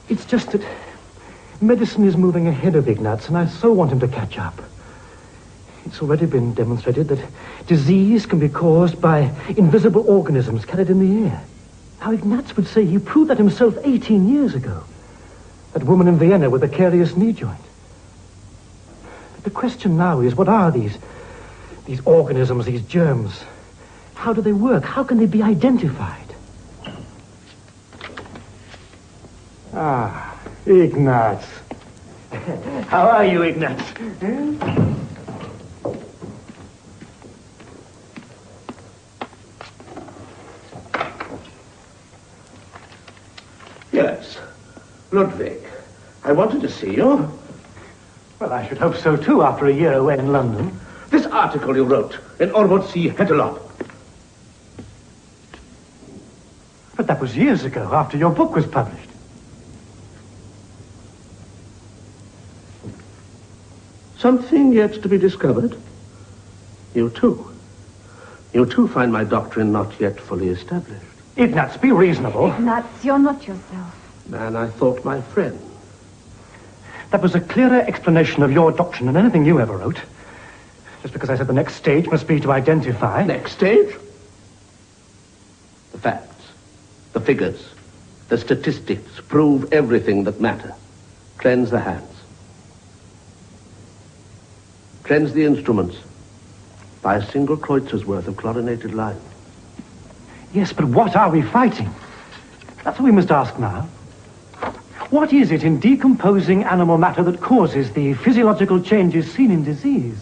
It's just that medicine is moving ahead of Ignatz, and I so want him to catch up. It's already been demonstrated that disease can be caused by invisible organisms carried in the air. Now, Ignatz would say he proved that himself 18 years ago. That woman in Vienna with the carious knee joint. The question now is, what are these organisms, these germs? How do they work? How can they be identified? Ah, Ignatz. How are you, Ignatz? Yes, Ludwig. I wanted to see you. Well, I should hope so, too, after a year away in London. This article you wrote in Ormuzzi Hetelop. But that was years ago, after your book was published. Something yet to be discovered? You too find my doctrine not yet fully established. Ignatz, be reasonable. Ignatz, you're not yourself. Man, I thought my friend. That was a clearer explanation of your doctrine than anything you ever wrote. Just because I said the next stage must be to identify. Next stage? The facts, the figures, the statistics prove everything that matter. Cleanse the hands. Cleanse the instruments by a single Kreutzer's worth of chlorinated lime. Yes, but what are we fighting? That's what we must ask now. What is it in decomposing animal matter that causes the physiological changes seen in disease?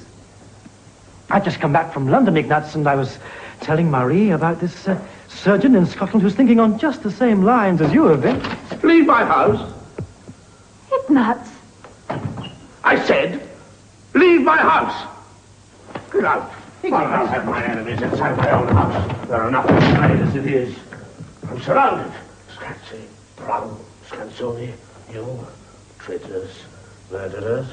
I'd just come back from London, Ignatz, and I was telling Marie about this surgeon in Scotland who's thinking on just the same lines as you have been. Leave my house. Ignatz. I said, leave my house. Get out. I'll have my enemies inside my own house. There are enough inside as it is. I'm surrounded. Scratchy, Brown, Scansoni, you, traitors, murderers.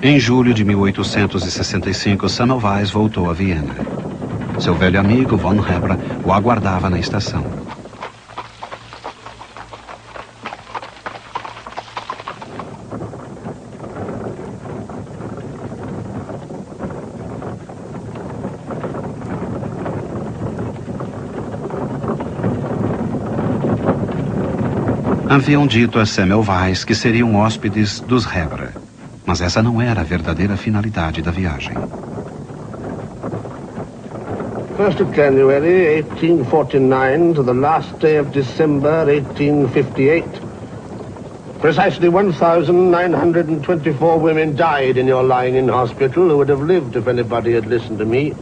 Em julho de 1865, Semmelweis voltou a Viena. Seu velho amigo, von Hebra, o aguardava na estação. Haviam dito a Semmelweis que seriam hóspedes dos Hebra, mas essa não era a verdadeira finalidade da viagem. 1st of January 1849 to the last day of December 1858. Precisely 1,924 women died in your lying-in hospital who would have lived if anybody had listened to me.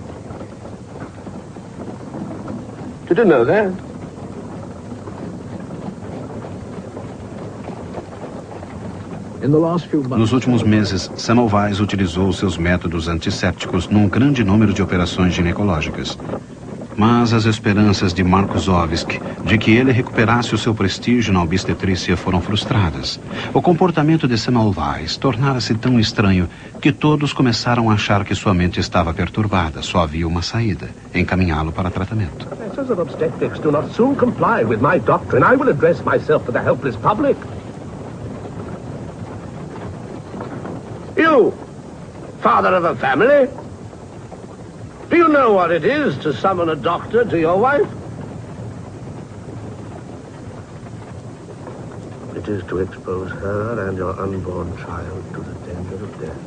Did you know that? Nos últimos meses, Semmelweis utilizou seus métodos antissépticos num grande número de operações ginecológicas. Mas as esperanças de Markusowski de que ele recuperasse o seu prestígio na obstetrícia foram frustradas. O comportamento de Semmelweis tornara-se tão estranho que todos começaram a achar que sua mente estava perturbada. Só havia uma saída: encaminhá-lo para tratamento. Professors of obstetrics do not soon comply with my doctrine. I will address myself to the helpless public. You, father of a family, do you know what it is to summon a doctor to your wife? It is to expose her and your unborn child to the danger of death.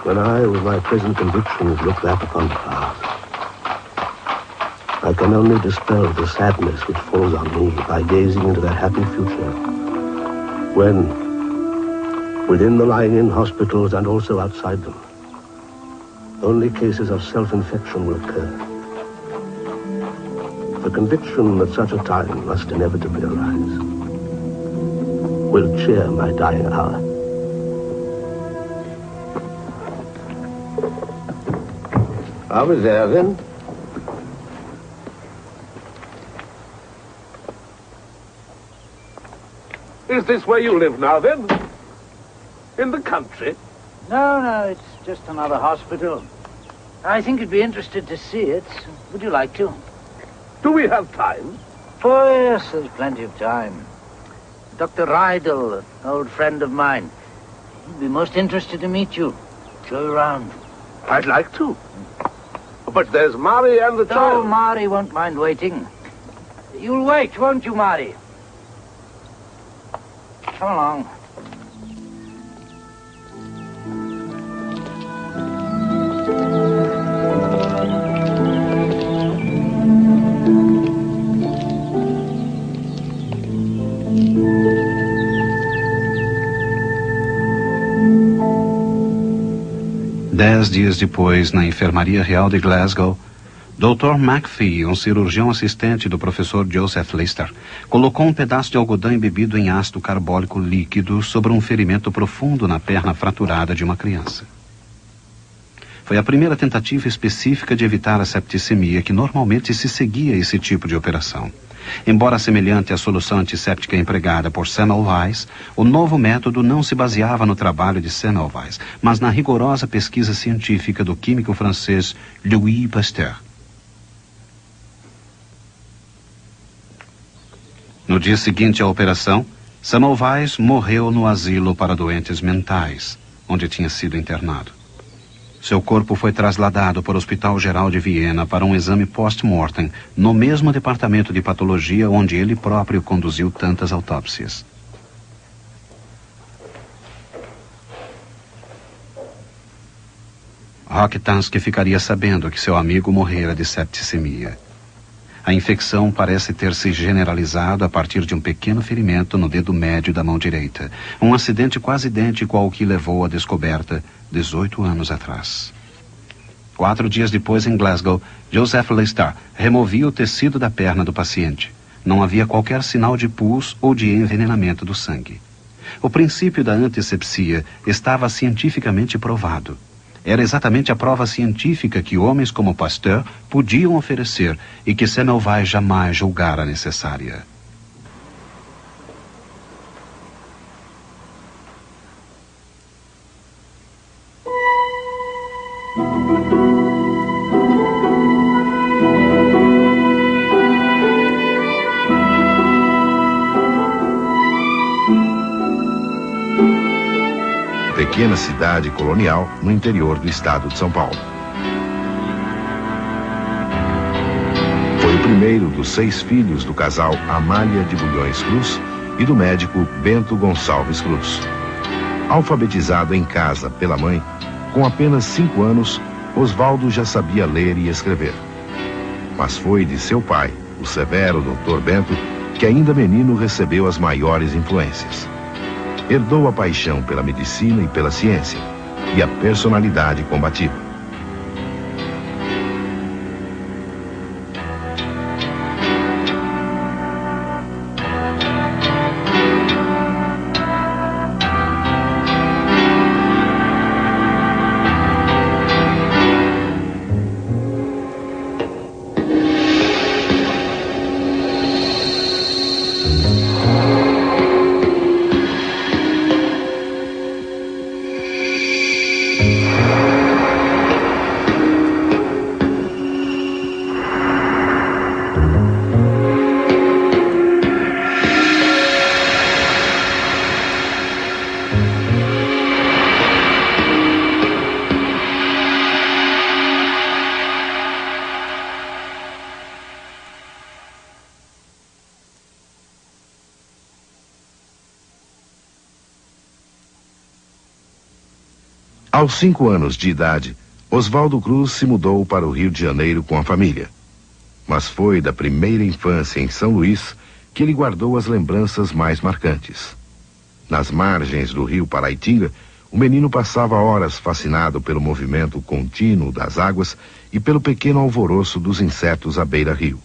When I, with my present convictions, look back upon the past, I can only dispel the sadness which falls on me by gazing into that happy future when, within the lying-in hospitals and also outside them, only cases of self-infection will occur. The conviction that such a time must inevitably arise will cheer my dying hour. Are we there, then? Is this where you live now, then? In the country? No, it's just another hospital. I think you'd be interested to see it. Would you like to? Do we have time? Oh, yes, there's plenty of time. Dr. Rydell, an old friend of mine. He'd be most interested to meet you. Show you around. I'd like to. But there's Mari and the child. Oh, Mari won't mind waiting. You'll wait, won't you, Mari? Come along. Dez dias depois, na Enfermaria Real de Glasgow, Dr. McPhee, um cirurgião assistente do professor Joseph Lister, colocou um pedaço de algodão embebido em ácido carbólico líquido sobre um ferimento profundo na perna fraturada de uma criança. Foi a primeira tentativa específica de evitar a septicemia que normalmente se seguia a esse tipo de operação. Embora semelhante à solução antisséptica empregada por Semmelweis, o novo método não se baseava no trabalho de Semmelweis, mas na rigorosa pesquisa científica do químico francês Louis Pasteur. No dia seguinte à operação, Semmelweis morreu no asilo para doentes mentais, onde tinha sido internado. Seu corpo foi trasladado para o Hospital Geral de Viena para um exame post-mortem, no mesmo departamento de patologia onde ele próprio conduziu tantas autópsias. Rokitansky ficaria sabendo que seu amigo morrera de septicemia. A infecção parece ter se generalizado a partir de um pequeno ferimento no dedo médio da mão direita. Um acidente quase idêntico ao que levou à descoberta 18 anos atrás. 4 dias depois, em Glasgow, Joseph Lister removia o tecido da perna do paciente. Não havia qualquer sinal de pus ou de envenenamento do sangue. O princípio da antisepsia estava cientificamente provado. Era exatamente a prova científica que homens como Pasteur podiam oferecer e que Semmelweis jamais julgara necessária. Pequena cidade colonial no interior do estado de São Paulo. Foi o primeiro dos 6 filhos do casal Amália de Bulhões Cruz e do médico Bento Gonçalves Cruz. Alfabetizado em casa pela mãe, com apenas 5 anos, Osvaldo já sabia ler e escrever. Mas foi de seu pai, o severo Dr. Bento, que ainda menino recebeu as maiores influências. Herdou a paixão pela medicina e pela ciência, e a personalidade combativa. Aos 5 anos de idade, Osvaldo Cruz se mudou para o Rio de Janeiro com a família. Mas foi da primeira infância em São Luís que ele guardou as lembranças mais marcantes. Nas margens do rio Paraitinga, o menino passava horas fascinado pelo movimento contínuo das águas e pelo pequeno alvoroço dos insetos à beira-rio.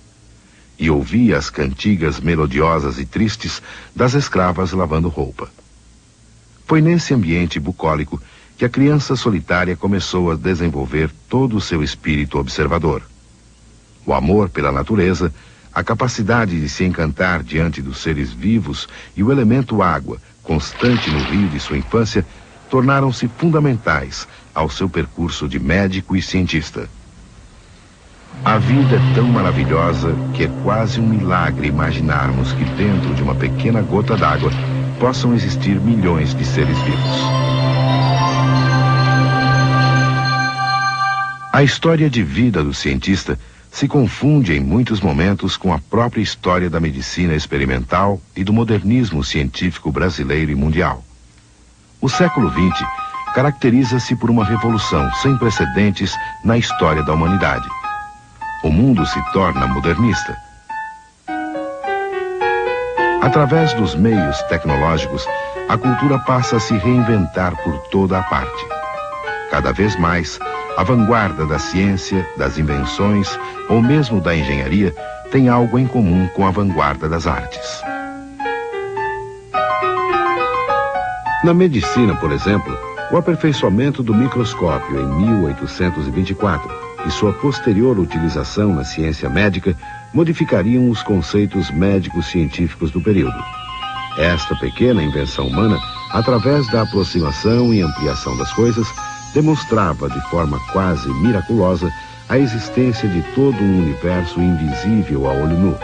E ouvia as cantigas melodiosas e tristes das escravas lavando roupa. Foi nesse ambiente bucólico que a criança solitária começou a desenvolver todo o seu espírito observador. O amor pela natureza, a capacidade de se encantar diante dos seres vivos e o elemento água, constante no rio de sua infância, tornaram-se fundamentais ao seu percurso de médico e cientista. A vida é tão maravilhosa que é quase um milagre imaginarmos que dentro de uma pequena gota d'água possam existir milhões de seres vivos. A história de vida do cientista se confunde em muitos momentos com a própria história da medicina experimental e do modernismo científico brasileiro e mundial. O século XX caracteriza-se por uma revolução sem precedentes na história da humanidade. O mundo se torna modernista. Através dos meios tecnológicos, a cultura passa a se reinventar por toda a parte. Cada vez mais, a vanguarda da ciência, das invenções ou mesmo da engenharia tem algo em comum com a vanguarda das artes. Na medicina, por exemplo, o aperfeiçoamento do microscópio em 1824 e sua posterior utilização na ciência médica modificariam os conceitos médicos científicos do período. Esta pequena invenção humana, através da aproximação e ampliação das coisas, demonstrava de forma quase miraculosa a existência de todo um universo invisível a olho nu.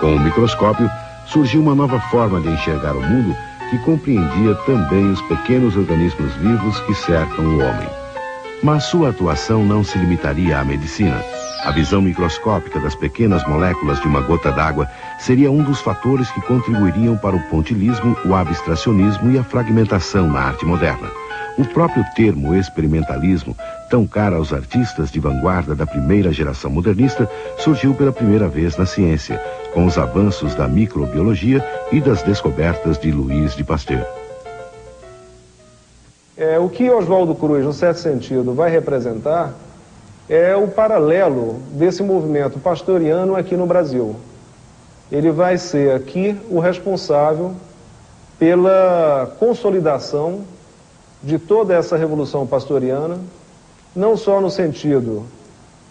Com o microscópio, surgiu uma nova forma de enxergar o mundo que compreendia também os pequenos organismos vivos que cercam o homem. Mas sua atuação não se limitaria à medicina. A visão microscópica das pequenas moléculas de uma gota d'água seria um dos fatores que contribuiriam para o pontilismo, o abstracionismo e a fragmentação na arte moderna. O próprio termo experimentalismo, tão caro aos artistas de vanguarda da primeira geração modernista, surgiu pela primeira vez na ciência, com os avanços da microbiologia e das descobertas de Louis de Pasteur. O que Osvaldo Cruz, no certo sentido, vai representar é o paralelo desse movimento pasteuriano aqui no Brasil. Ele vai ser aqui o responsável pela consolidação de toda essa revolução pastoriana, não só no sentido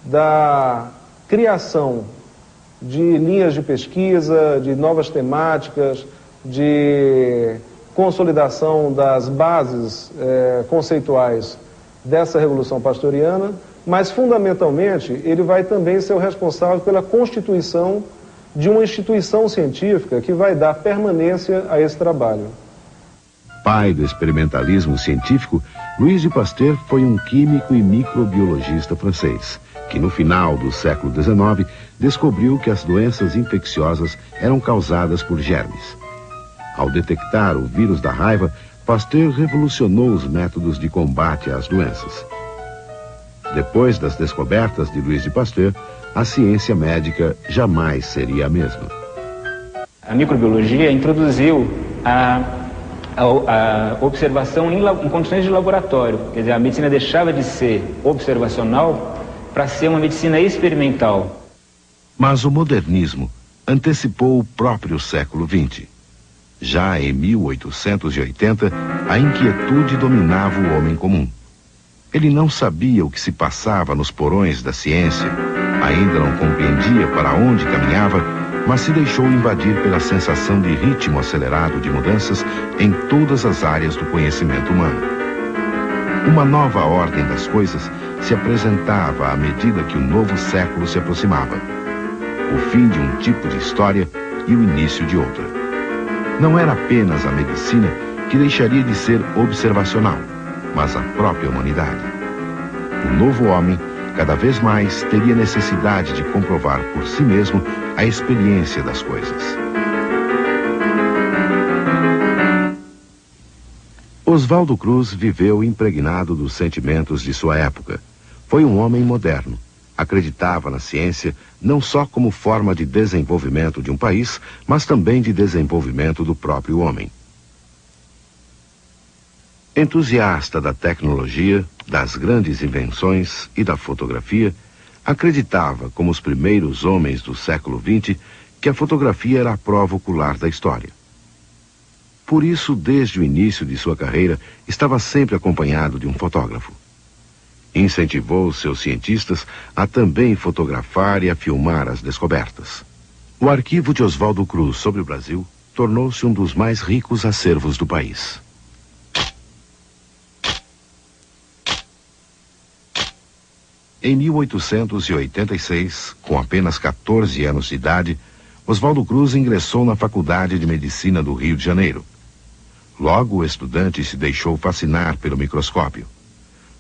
da criação de linhas de pesquisa, de novas temáticas, de consolidação das bases conceituais dessa revolução pastoriana, mas fundamentalmente ele vai também ser o responsável pela constituição de uma instituição científica que vai dar permanência a esse trabalho. Pai do experimentalismo científico, Louis de Pasteur foi um químico e microbiologista francês, que no final do século XIX descobriu que as doenças infecciosas eram causadas por germes. Ao detectar o vírus da raiva, Pasteur revolucionou os métodos de combate às doenças. Depois das descobertas de Louis Pasteur, a ciência médica jamais seria a mesma. A microbiologia introduziu a observação em condições de laboratório. Quer dizer, a medicina deixava de ser observacional para ser uma medicina experimental. Mas o modernismo antecipou o próprio século XX. Já em 1880, a inquietude dominava o homem comum. Ele não sabia o que se passava nos porões da ciência, ainda não compreendia para onde caminhava, mas se deixou invadir pela sensação de ritmo acelerado de mudanças em todas as áreas do conhecimento humano. Uma nova ordem das coisas se apresentava à medida que o novo século se aproximava. O fim de um tipo de história e o início de outra. Não era apenas a medicina que deixaria de ser observacional, mas a própria humanidade. O novo homem, cada vez mais, teria necessidade de comprovar por si mesmo a experiência das coisas. Oswaldo Cruz viveu impregnado dos sentimentos de sua época. Foi um homem moderno. Acreditava na ciência não só como forma de desenvolvimento de um país, mas também de desenvolvimento do próprio homem. Entusiasta da tecnologia, das grandes invenções e da fotografia, acreditava, como os primeiros homens do século XX, que a fotografia era a prova ocular da história. Por isso, desde o início de sua carreira, estava sempre acompanhado de um fotógrafo. Incentivou seus cientistas a também fotografar e a filmar as descobertas. O arquivo de Oswaldo Cruz sobre o Brasil tornou-se um dos mais ricos acervos do país. Em 1886, com apenas 14 anos de idade, Oswaldo Cruz ingressou na Faculdade de Medicina do Rio de Janeiro. Logo, o estudante se deixou fascinar pelo microscópio.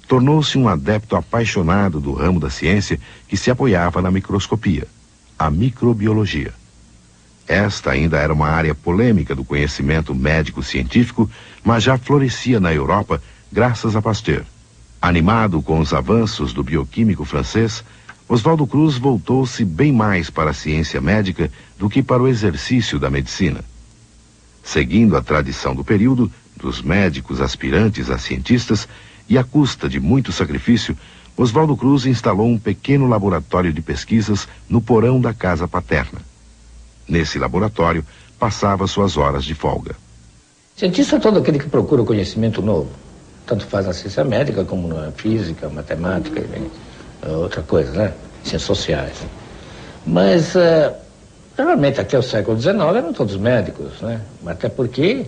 Tornou-se um adepto apaixonado do ramo da ciência que se apoiava na microscopia, a microbiologia. Esta ainda era uma área polêmica do conhecimento médico-científico, mas já florescia na Europa graças a Pasteur. Animado com os avanços do bioquímico francês, Oswaldo Cruz voltou-se bem mais para a ciência médica do que para o exercício da medicina. Seguindo a tradição do período, dos médicos aspirantes a cientistas, e à custa de muito sacrifício, Oswaldo Cruz instalou um pequeno laboratório de pesquisas no porão da casa paterna. Nesse laboratório, passava suas horas de folga. Cientista é todo aquele que procura o conhecimento novo. Tanto faz na ciência médica como na física, matemática e outra coisa, né? Ciências sociais. Mas, realmente, até o século XIX eram todos médicos, né? Até porque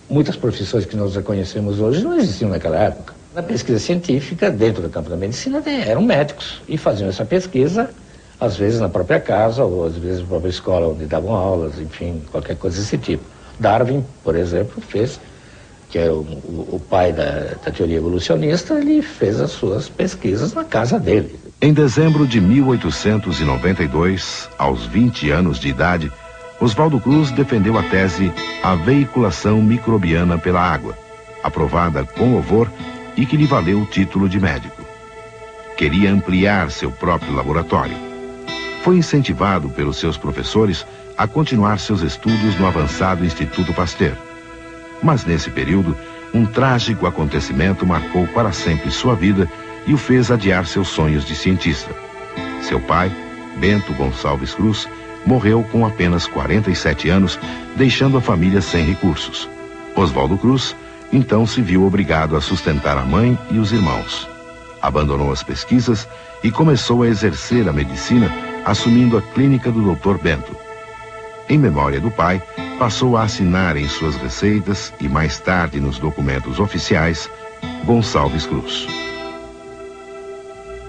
muitas profissões que nós reconhecemos hoje não existiam naquela época. Na pesquisa científica, dentro do campo da medicina, eram médicos e faziam essa pesquisa, às vezes na própria casa, ou às vezes na própria escola onde davam aulas, enfim, qualquer coisa desse tipo. Darwin, por exemplo, fez, que é o pai da teoria evolucionista, ele fez as suas pesquisas na casa dele. Em dezembro de 1892, aos 20 anos de idade, Oswaldo Cruz defendeu a tese A Veiculação Microbiana pela Água, aprovada com louvor e que lhe valeu o título de médico. Queria ampliar seu próprio laboratório. Foi incentivado pelos seus professores a continuar seus estudos no avançado Instituto Pasteur. Mas nesse período, um trágico acontecimento marcou para sempre sua vida e o fez adiar seus sonhos de cientista. Seu pai, Bento Gonçalves Cruz, morreu com apenas 47 anos, deixando a família sem recursos. Oswaldo Cruz, então, se viu obrigado a sustentar a mãe e os irmãos. Abandonou as pesquisas e começou a exercer a medicina, assumindo a clínica do Dr. Bento. Em memória do pai, passou a assinar em suas receitas e mais tarde nos documentos oficiais, Gonçalves Cruz.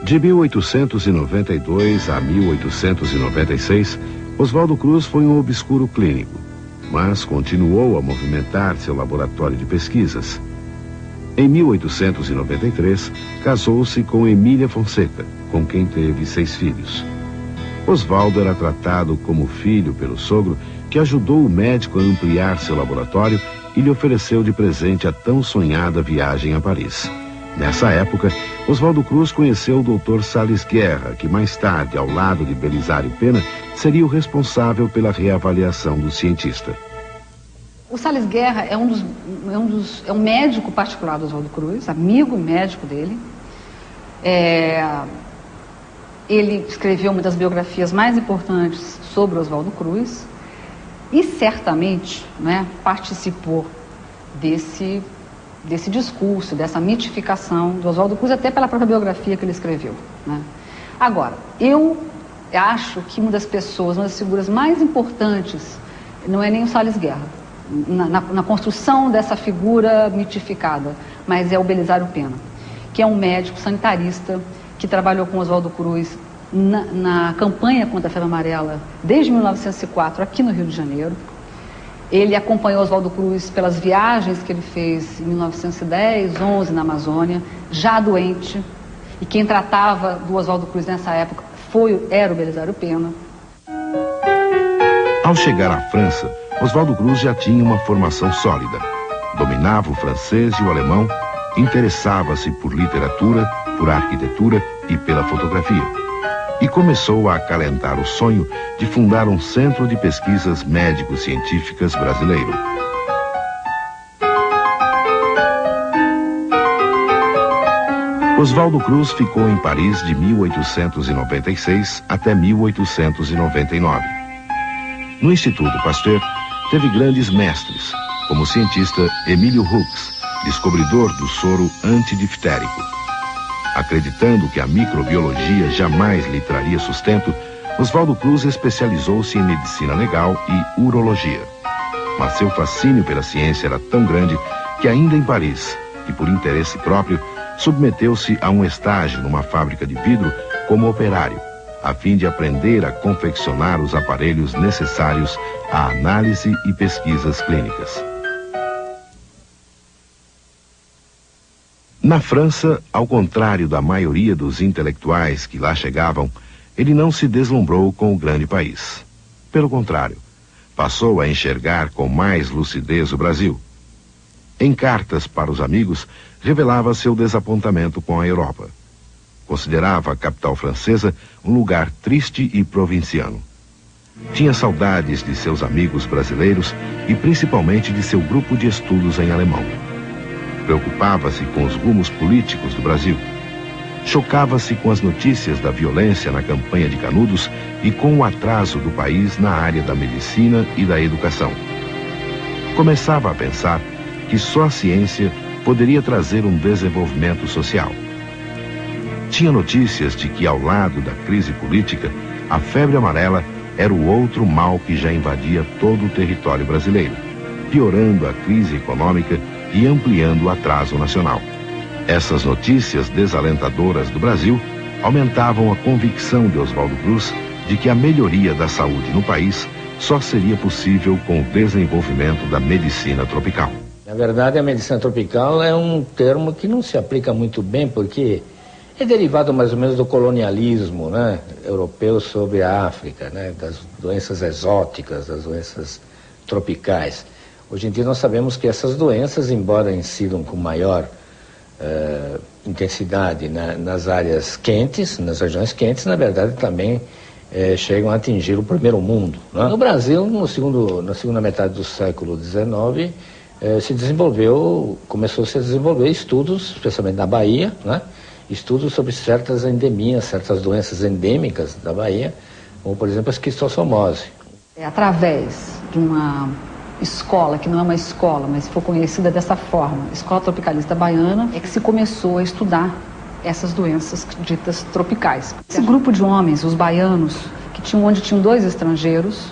De 1892 a 1896, Oswaldo Cruz foi um obscuro clínico, mas continuou a movimentar seu laboratório de pesquisas. Em 1893, casou-se com Emília Fonseca, com quem teve 6 filhos. Oswaldo era tratado como filho pelo sogro, que ajudou o médico a ampliar seu laboratório e lhe ofereceu de presente a tão sonhada viagem a Paris. Nessa época, Oswaldo Cruz conheceu o Dr. Salles Guerra, que mais tarde, ao lado de Belisário Pena, seria o responsável pela reavaliação do cientista. O Salles Guerra é um médico particular do Oswaldo Cruz, amigo médico dele. Ele escreveu uma das biografias mais importantes sobre Oswaldo Cruz e certamente, né, participou desse discurso, dessa mitificação do Oswaldo Cruz, até pela própria biografia que ele escreveu, né? Agora, eu acho que uma das figuras mais importantes não é nem o Salles Guerra, na construção dessa figura mitificada, mas é o Belisário Pena, que é um médico sanitarista que trabalhou com Oswaldo Cruz na campanha contra a febre amarela desde 1904 aqui no Rio de Janeiro. Ele acompanhou Oswaldo Cruz pelas viagens que ele fez em 1910, 11 na Amazônia, já doente, e quem tratava do Oswaldo Cruz nessa época era o Belisário Pena. Ao chegar à França, Oswaldo Cruz já tinha uma formação sólida. Dominava o francês e o alemão, interessava-se por literatura, por arquitetura e pela fotografia. E começou a acalentar o sonho de fundar um centro de pesquisas médico-científicas brasileiro. Oswaldo Cruz ficou em Paris de 1896 até 1899. No Instituto Pasteur, teve grandes mestres, como o cientista Emílio Hux, descobridor do soro antidiftérico. Acreditando que a microbiologia jamais lhe traria sustento, Oswaldo Cruz especializou-se em medicina legal e urologia. Mas seu fascínio pela ciência era tão grande que ainda em Paris, e por interesse próprio, submeteu-se a um estágio numa fábrica de vidro como operário, a fim de aprender a confeccionar os aparelhos necessários à análise e pesquisas clínicas. Na França, ao contrário da maioria dos intelectuais que lá chegavam, ele não se deslumbrou com o grande país. Pelo contrário, passou a enxergar com mais lucidez o Brasil. Em cartas para os amigos, revelava seu desapontamento com a Europa. Considerava a capital francesa um lugar triste e provinciano. Tinha saudades de seus amigos brasileiros e principalmente de seu grupo de estudos em alemão. Preocupava-se com os rumos políticos do Brasil. Chocava-se com as notícias da violência na campanha de Canudos e com o atraso do país na área da medicina e da educação. Começava a pensar que só a ciência poderia trazer um desenvolvimento social. Tinha notícias de que, ao lado da crise política, a febre amarela era o outro mal que já invadia todo o território brasileiro, piorando a crise econômica e ampliando o atraso nacional. Essas notícias desalentadoras do Brasil aumentavam a convicção de Oswaldo Cruz de que a melhoria da saúde no país só seria possível com o desenvolvimento da medicina tropical. Na verdade, a medicina tropical é um termo que não se aplica muito bem, porque é derivado mais ou menos do colonialismo, né, europeu sobre a África, né, das doenças exóticas, das doenças tropicais. Hoje em dia nós sabemos que essas doenças, embora incidam com maior intensidade nas áreas quentes, nas regiões quentes, na verdade também chegam a atingir o primeiro mundo, né? No Brasil, na segunda metade do século XIX, começou-se a desenvolver estudos, especialmente na Bahia, né? Estudos sobre certas endemias, certas doenças endêmicas da Bahia, como por exemplo a esquistossomose. Através de uma escola, que não é uma escola, mas foi conhecida dessa forma, Escola Tropicalista Baiana, é que se começou a estudar essas doenças ditas tropicais. Esse grupo de homens, os baianos, onde tinham 2 estrangeiros,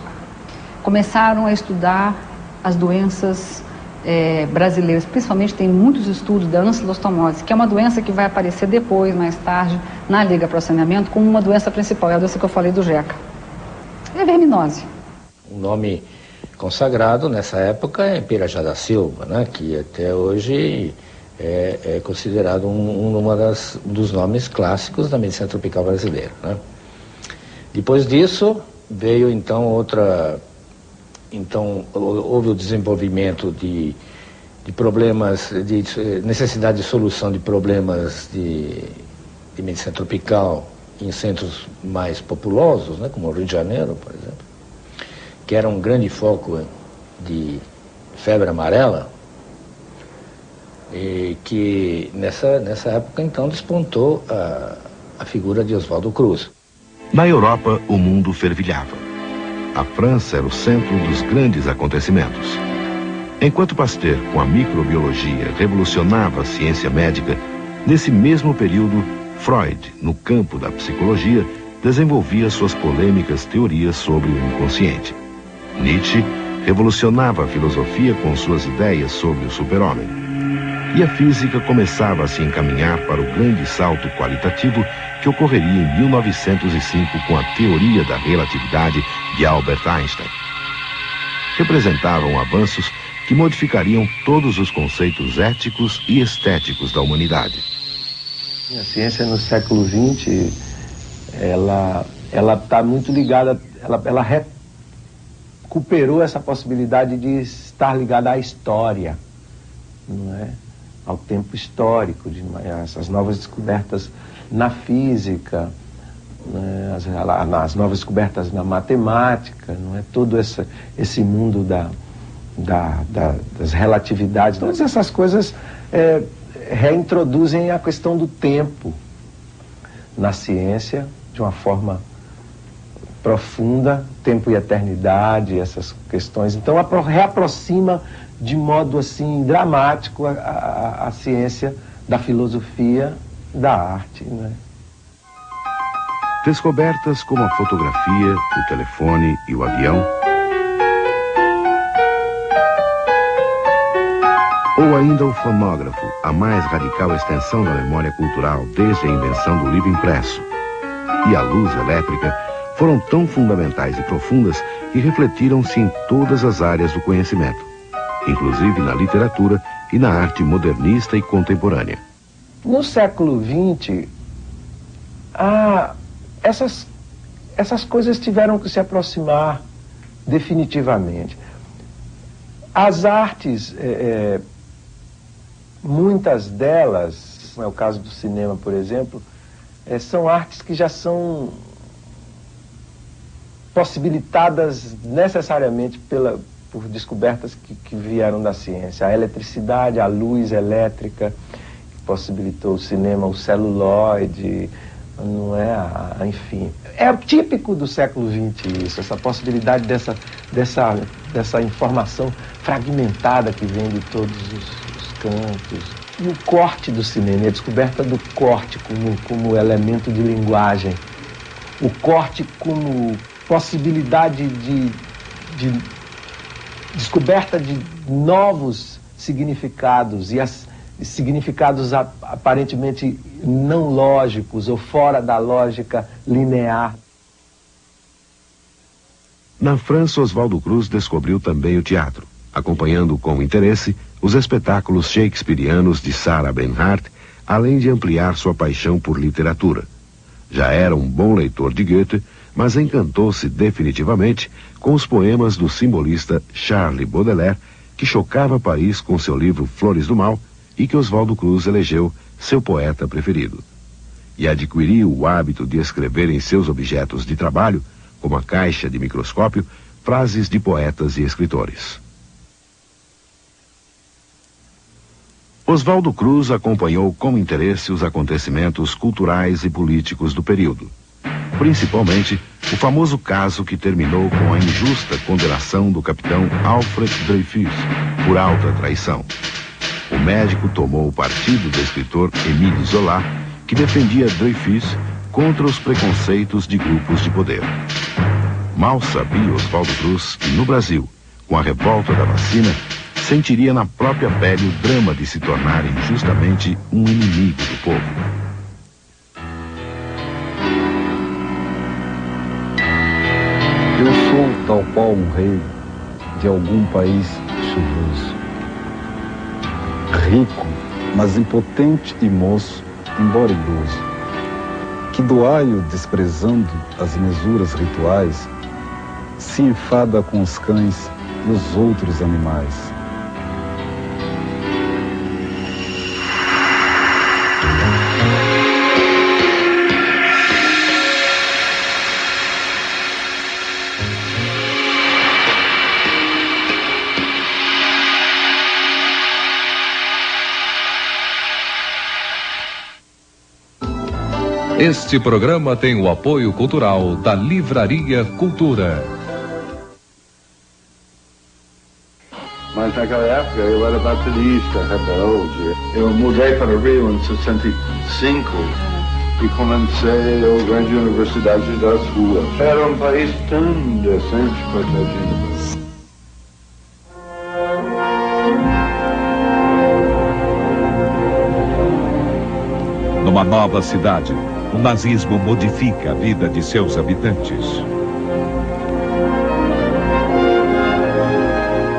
começaram a estudar as doenças brasileiras. Principalmente tem muitos estudos da ancilostomose, que é uma doença que vai aparecer depois, mais tarde, na Liga para o Saneamento, como uma doença principal, é a doença que eu falei do Jeca. É a verminose. Um nome consagrado nessa época é Pirajá da Silva, né, que até hoje é considerado um dos nomes clássicos da medicina tropical brasileira, né? Depois disso, veio então houve o desenvolvimento de problemas, de necessidade de solução de problemas de medicina tropical em centros mais populosos, né, como o Rio de Janeiro, por exemplo, que era um grande foco de febre amarela, e que nessa época então despontou a figura de Oswaldo Cruz. Na Europa, o mundo fervilhava. A França era o centro dos grandes acontecimentos. Enquanto Pasteur, com a microbiologia, revolucionava a ciência médica, nesse mesmo período, Freud, no campo da psicologia, desenvolvia suas polêmicas teorias sobre o inconsciente. Nietzsche revolucionava a filosofia com suas ideias sobre o super-homem. E a física começava a se encaminhar para o grande salto qualitativo que ocorreria em 1905 com a teoria da relatividade de Albert Einstein. Representavam avanços que modificariam todos os conceitos éticos e estéticos da humanidade. A ciência no século XX, ela está muito ligada, ela recuperou essa possibilidade de estar ligada à história, não é? Ao tempo histórico, essas novas descobertas na física, né? As novas descobertas na matemática, não é? Todo esse mundo das relatividades, todas essas coisas reintroduzem a questão do tempo na ciência de uma forma profunda, tempo e eternidade, essas questões. Então reaproxima de modo assim dramático a ciência da filosofia, da arte, né? Descobertas como a fotografia, o telefone e o avião, ou ainda o fonógrafo, a mais radical extensão da memória cultural desde a invenção do livro impresso, e a luz elétrica, foram tão fundamentais e profundas que refletiram-se em todas as áreas do conhecimento, inclusive na literatura e na arte modernista e contemporânea. No século XX, essas coisas tiveram que se aproximar definitivamente. As artes, muitas delas, é o caso do cinema, por exemplo, são artes que já são possibilitadas necessariamente por descobertas que vieram da ciência. A eletricidade, a luz elétrica, que possibilitou o cinema, o celuloide, não é? Enfim. É típico do século XX isso, essa possibilidade dessa informação fragmentada que vem de todos os cantos. E o corte do cinema, a descoberta do corte como elemento de linguagem. O corte como possibilidade de descoberta de novos significados e significados aparentemente não lógicos ou fora da lógica linear. Na França, Oswaldo Cruz descobriu também o teatro, acompanhando com interesse os espetáculos shakespearianos de Sarah Bernhardt, além de ampliar sua paixão por literatura. Já era um bom leitor de Goethe, mas encantou-se definitivamente com os poemas do simbolista Charles Baudelaire, que chocava Paris com seu livro Flores do Mal e que Oswaldo Cruz elegeu seu poeta preferido. E adquiriu o hábito de escrever em seus objetos de trabalho, como a caixa de microscópio, frases de poetas e escritores. Oswaldo Cruz acompanhou com interesse os acontecimentos culturais e políticos do período. Principalmente o famoso caso que terminou com a injusta condenação do capitão Alfred Dreyfus por alta traição. O médico tomou o partido do escritor Émile Zola, que defendia Dreyfus contra os preconceitos de grupos de poder. Mal sabia Oswaldo Cruz que no Brasil, com a revolta da vacina, sentiria na própria pele o drama de se tornar injustamente um inimigo do povo. Eu sou tal qual um rei de algum país chuvoso, rico, mas impotente e moço, embora idoso, que doaio, desprezando as mesuras rituais, se enfada com os cães e os outros animais. Este programa tem o apoio cultural da Livraria Cultura. Mas naquela época eu era baterista, rebelde. Eu mudei para o Rio em 65 e comecei a grande Universidade das Ruas. Era um país tão decente para a gente. Numa nova cidade, o nazismo modifica a vida de seus habitantes.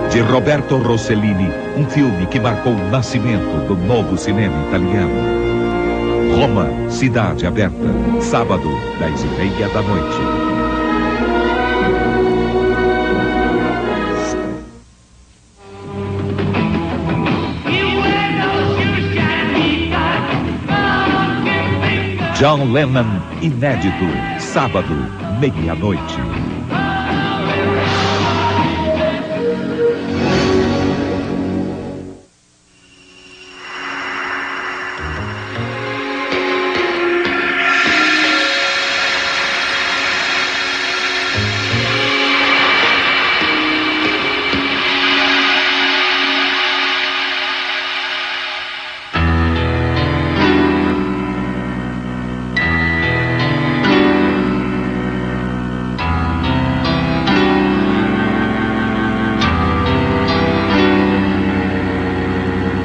De Roberto Rossellini, um filme que marcou o nascimento do novo cinema italiano. Roma, Cidade Aberta, sábado, 10h30 da noite. John Lennon, inédito, sábado, meia-noite.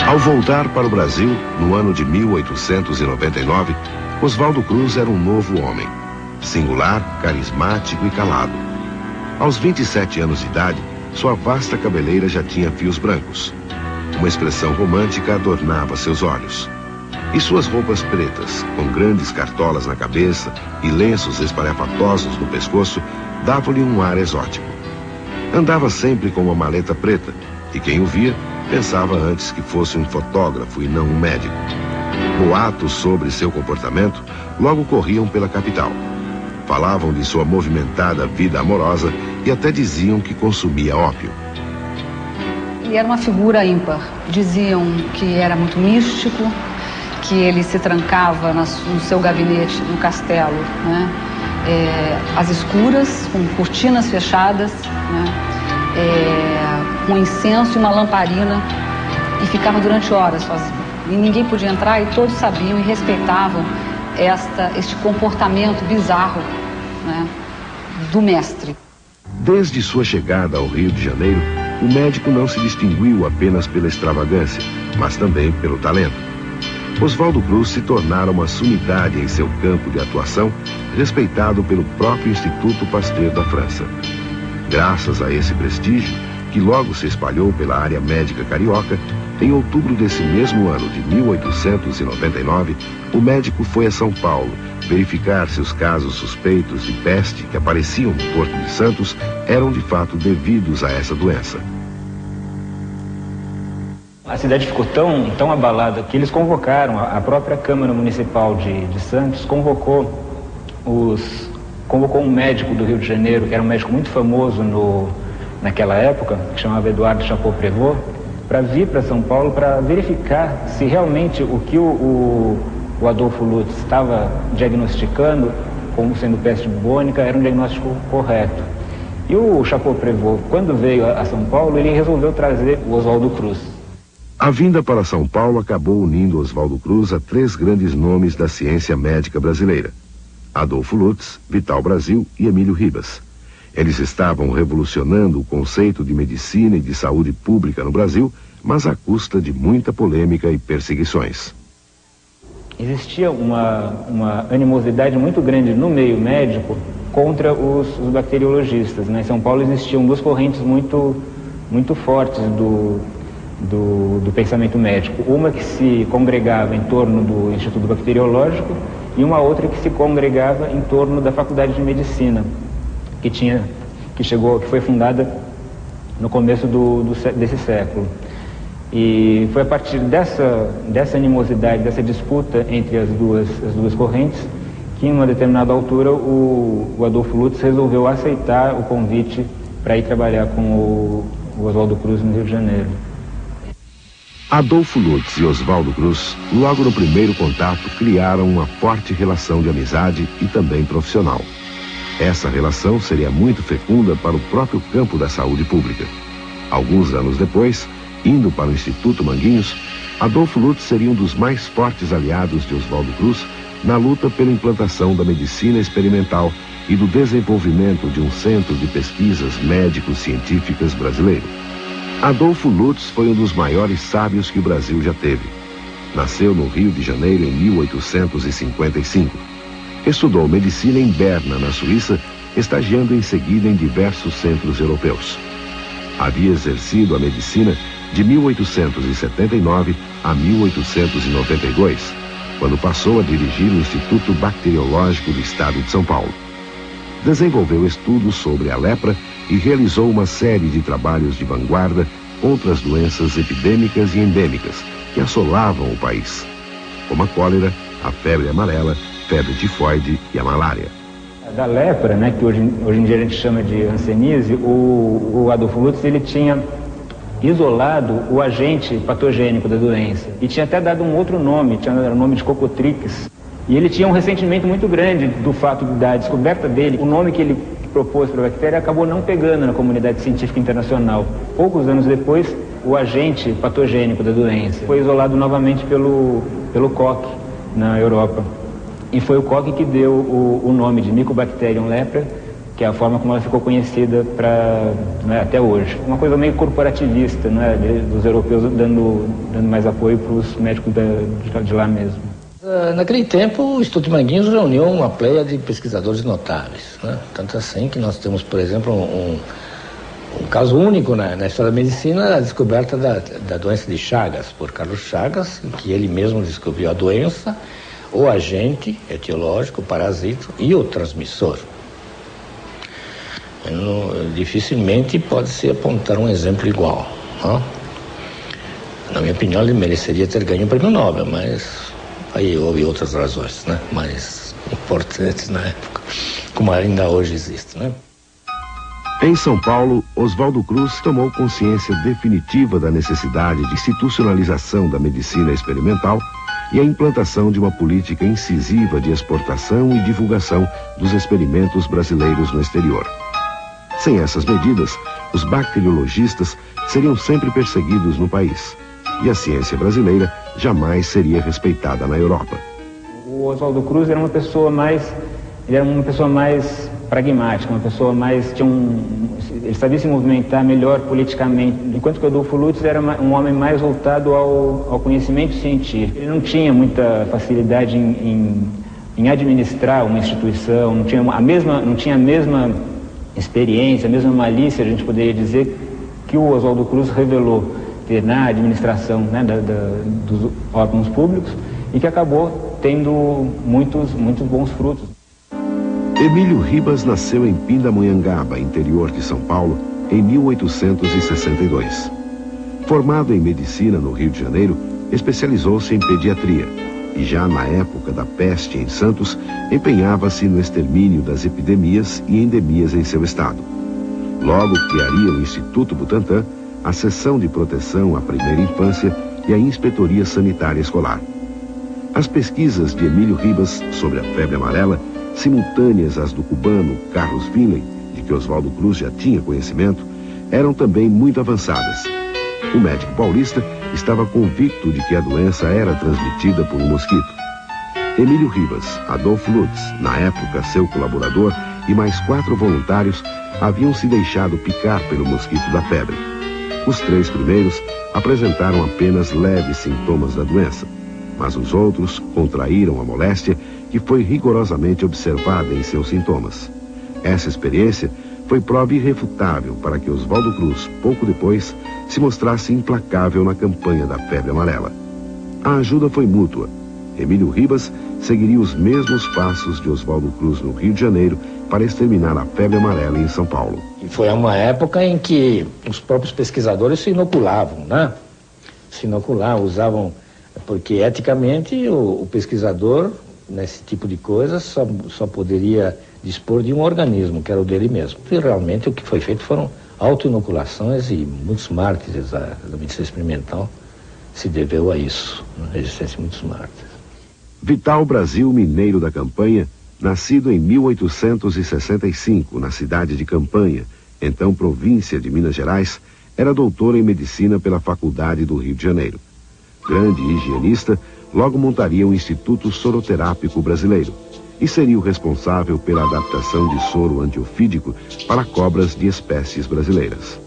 Ao voltar para o Brasil, no ano de 1899, Oswaldo Cruz era um novo homem. Singular, carismático e calado. Aos 27 anos de idade, sua vasta cabeleira já tinha fios brancos. Uma expressão romântica adornava seus olhos. E suas roupas pretas, com grandes cartolas na cabeça e lenços espalhafatosos no pescoço, davam-lhe um ar exótico. Andava sempre com uma maleta preta, e quem o via pensava antes que fosse um fotógrafo e não um médico. Boatos sobre seu comportamento logo corriam pela capital. Falavam de sua movimentada vida amorosa e até diziam que consumia ópio. Ele era uma figura ímpar. Diziam que era muito místico, que ele se trancava no seu gabinete, no castelo, né? Às escuras, com cortinas fechadas, né? Com incenso e uma lamparina, e ficava durante horas sozinho. E ninguém podia entrar, e todos sabiam e respeitavam este comportamento bizarro, né, do mestre. Desde sua chegada ao Rio de Janeiro, o médico não se distinguiu apenas pela extravagância, mas também pelo talento. Oswaldo Cruz se tornara uma sumidade em seu campo de atuação, respeitado pelo próprio Instituto Pasteur da França. Graças a esse prestígio, que logo se espalhou pela área médica carioca, em outubro desse mesmo ano de 1899, o médico foi a São Paulo verificar se os casos suspeitos de peste que apareciam no Porto de Santos eram de fato devidos a essa doença. A cidade ficou tão abalada que eles convocaram, a própria Câmara Municipal de Santos convocou um médico do Rio de Janeiro, que era um médico muito famoso naquela época, que chamava Eduardo Chapeau-Prévot, para vir para São Paulo para verificar se realmente o que o Adolfo Lutz estava diagnosticando como sendo peste bubônica era um diagnóstico correto. E o Chapeau-Prévot, quando veio a São Paulo, ele resolveu trazer o Oswaldo Cruz. A vinda para São Paulo acabou unindo Oswaldo Cruz a três grandes nomes da ciência médica brasileira: Adolfo Lutz, Vital Brasil e Emílio Ribas. Eles estavam revolucionando o conceito de medicina e de saúde pública no Brasil, mas à custa de muita polêmica e perseguições. Existia uma animosidade muito grande no meio médico contra os bacteriologistas, né? Em São Paulo existiam duas correntes muito fortes do pensamento médico. Uma que se congregava em torno do Instituto Bacteriológico e uma outra que se congregava em torno da Faculdade de Medicina, que foi fundada no começo desse século. E foi a partir dessa animosidade, dessa disputa entre as duas correntes, que em uma determinada altura o Adolfo Lutz resolveu aceitar o convite para ir trabalhar com o Oswaldo Cruz no Rio de Janeiro. Adolfo Lutz e Oswaldo Cruz, logo no primeiro contato, criaram uma forte relação de amizade e também profissional. Essa relação seria muito fecunda para o próprio campo da saúde pública. Alguns anos depois, indo para o Instituto Manguinhos, Adolfo Lutz seria um dos mais fortes aliados de Oswaldo Cruz na luta pela implantação da medicina experimental e do desenvolvimento de um centro de pesquisas médico-científicas brasileiro. Adolfo Lutz foi um dos maiores sábios que o Brasil já teve. Nasceu no Rio de Janeiro em 1855. Estudou medicina em Berna, na Suíça, estagiando em seguida em diversos centros europeus. Havia exercido a medicina de 1879 a 1892, quando passou a dirigir o Instituto Bacteriológico do Estado de São Paulo. Desenvolveu estudos sobre a lepra e realizou uma série de trabalhos de vanguarda contra as doenças epidêmicas e endêmicas que assolavam o país, como a cólera, a febre amarela, febre tifoide e a malária. Da lepra, né, que hoje em dia a gente chama de hanseníase, o Adolfo Lutz ele tinha isolado o agente patogênico da doença e tinha até dado um outro nome, tinha dado o nome de Cocotrix. E ele tinha um ressentimento muito grande do fato da descoberta dele. O nome que ele propôs para a bactéria acabou não pegando na comunidade científica internacional. Poucos anos depois, o agente patogênico da doença foi isolado novamente pelo Koch na Europa. E foi o Koch que deu o nome de Mycobacterium lepra, que é a forma como ela ficou conhecida até hoje. Uma coisa meio corporativista, dos europeus dando mais apoio para os médicos de lá mesmo. Naquele tempo, o Instituto Manguinhos reuniu uma pleia de pesquisadores notáveis, né? Tanto assim que nós temos, por exemplo, um caso único na história da medicina, a descoberta da doença de Chagas, por Carlos Chagas, em que ele mesmo descobriu a doença, o agente etiológico, o parasito e o transmissor. Dificilmente pode-se apontar um exemplo igual, né? Na minha opinião, ele mereceria ter ganho o prêmio Nobel, mas aí houve outras razões, né, mais importantes na época, como ainda hoje existe, né? Em São Paulo, Oswaldo Cruz tomou consciência definitiva da necessidade de institucionalização da medicina experimental e a implantação de uma política incisiva de exportação e divulgação dos experimentos brasileiros no exterior. Sem essas medidas, os bacteriologistas seriam sempre perseguidos no país, e a ciência brasileira jamais seria respeitada na Europa. O Oswaldo Cruz era uma pessoa mais pragmática, uma pessoa mais ele sabia se movimentar melhor politicamente, enquanto que o Adolfo Lutz era um homem mais voltado ao conhecimento científico. Ele não tinha muita facilidade em administrar uma instituição, não tinha a mesma experiência, a mesma malícia, a gente poderia dizer, que o Oswaldo Cruz revelou na administração, né, dos órgãos públicos, e que acabou tendo muitos bons frutos. Emílio Ribas nasceu em Pindamonhangaba, interior de São Paulo, em 1862. Formado em medicina no Rio de Janeiro, especializou-se em pediatria e já na época da peste em Santos, empenhava-se no extermínio das epidemias e endemias em seu estado. Logo criaria o Instituto Butantan, a Seção de Proteção à Primeira Infância e a Inspetoria Sanitária Escolar. As pesquisas de Emílio Ribas sobre a febre amarela, simultâneas às do cubano Carlos Finlay, de que Oswaldo Cruz já tinha conhecimento, eram também muito avançadas. O médico paulista estava convicto de que a doença era transmitida por um mosquito. Emílio Ribas, Adolfo Lutz, na época seu colaborador, e mais 4 voluntários haviam se deixado picar pelo mosquito da febre. Os 3 primeiros apresentaram apenas leves sintomas da doença, mas os outros contraíram a moléstia que foi rigorosamente observada em seus sintomas. Essa experiência foi prova irrefutável para que Oswaldo Cruz, pouco depois, se mostrasse implacável na campanha da febre amarela. A ajuda foi mútua. Emílio Ribas seguiria os mesmos passos de Oswaldo Cruz no Rio de Janeiro para exterminar a febre amarela em São Paulo. E foi uma época em que os próprios pesquisadores se inoculavam, né? Se inoculavam, usavam, porque eticamente o pesquisador, nesse tipo de coisa, só poderia dispor de um organismo, que era o dele mesmo. E realmente o que foi feito foram autoinoculações e muitos mártires da medicina experimental se deveu a isso, a existência de muitos mártires. Vital Brasil Mineiro da Campanha, nascido em 1865, na cidade de Campanha, então província de Minas Gerais, era doutor em medicina pela Faculdade do Rio de Janeiro. Grande higienista, logo montaria o Instituto Soroterápico Brasileiro e seria o responsável pela adaptação de soro antiofídico para cobras de espécies brasileiras.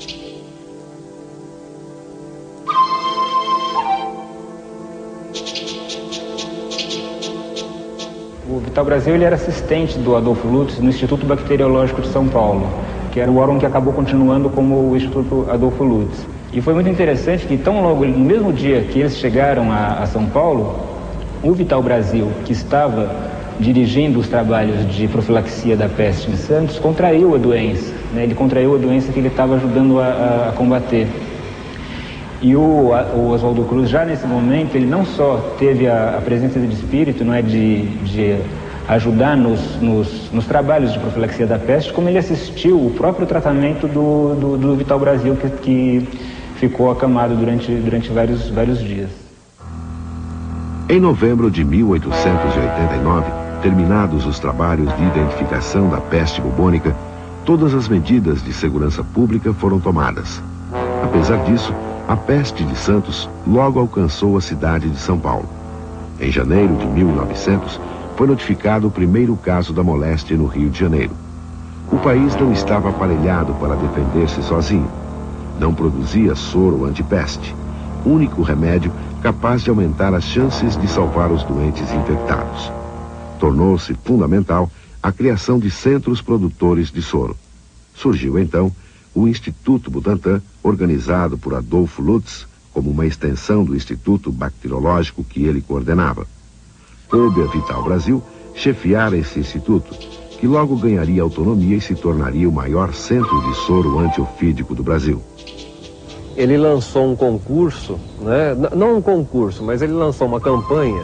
O Vital Brasil ele era assistente do Adolfo Lutz no Instituto Bacteriológico de São Paulo, que era o órgão que acabou continuando como o Instituto Adolfo Lutz. E foi muito interessante que tão logo, no mesmo dia que eles chegaram a São Paulo, o Vital Brasil, que estava dirigindo os trabalhos de profilaxia da peste em Santos, contraiu a doença, né? Ele contraiu a doença que ele estava ajudando a combater. E o Oswaldo Cruz, já nesse momento, ele não só teve a presença de espírito, não é, de ajudar nos trabalhos de profilaxia da peste, como ele assistiu o próprio tratamento do Vital Brasil, que ficou acamado durante vários dias. Em novembro de 1889, terminados os trabalhos de identificação da peste bubônica, todas as medidas de segurança pública foram tomadas. Apesar disso, a peste de Santos logo alcançou a cidade de São Paulo. Em janeiro de 1900, foi notificado o primeiro caso da moléstia no Rio de Janeiro. O país não estava aparelhado para defender-se sozinho. Não produzia soro antipeste, único remédio capaz de aumentar as chances de salvar os doentes infectados. Tornou-se fundamental a criação de centros produtores de soro. Surgiu então o Instituto Butantan, organizado por Adolfo Lutz, como uma extensão do Instituto Bacteriológico que ele coordenava. Coube a Vital Brasil chefiar esse instituto, que logo ganharia autonomia e se tornaria o maior centro de soro antiofídico do Brasil. Ele lançou um concurso, né? Não um concurso, mas ele lançou uma campanha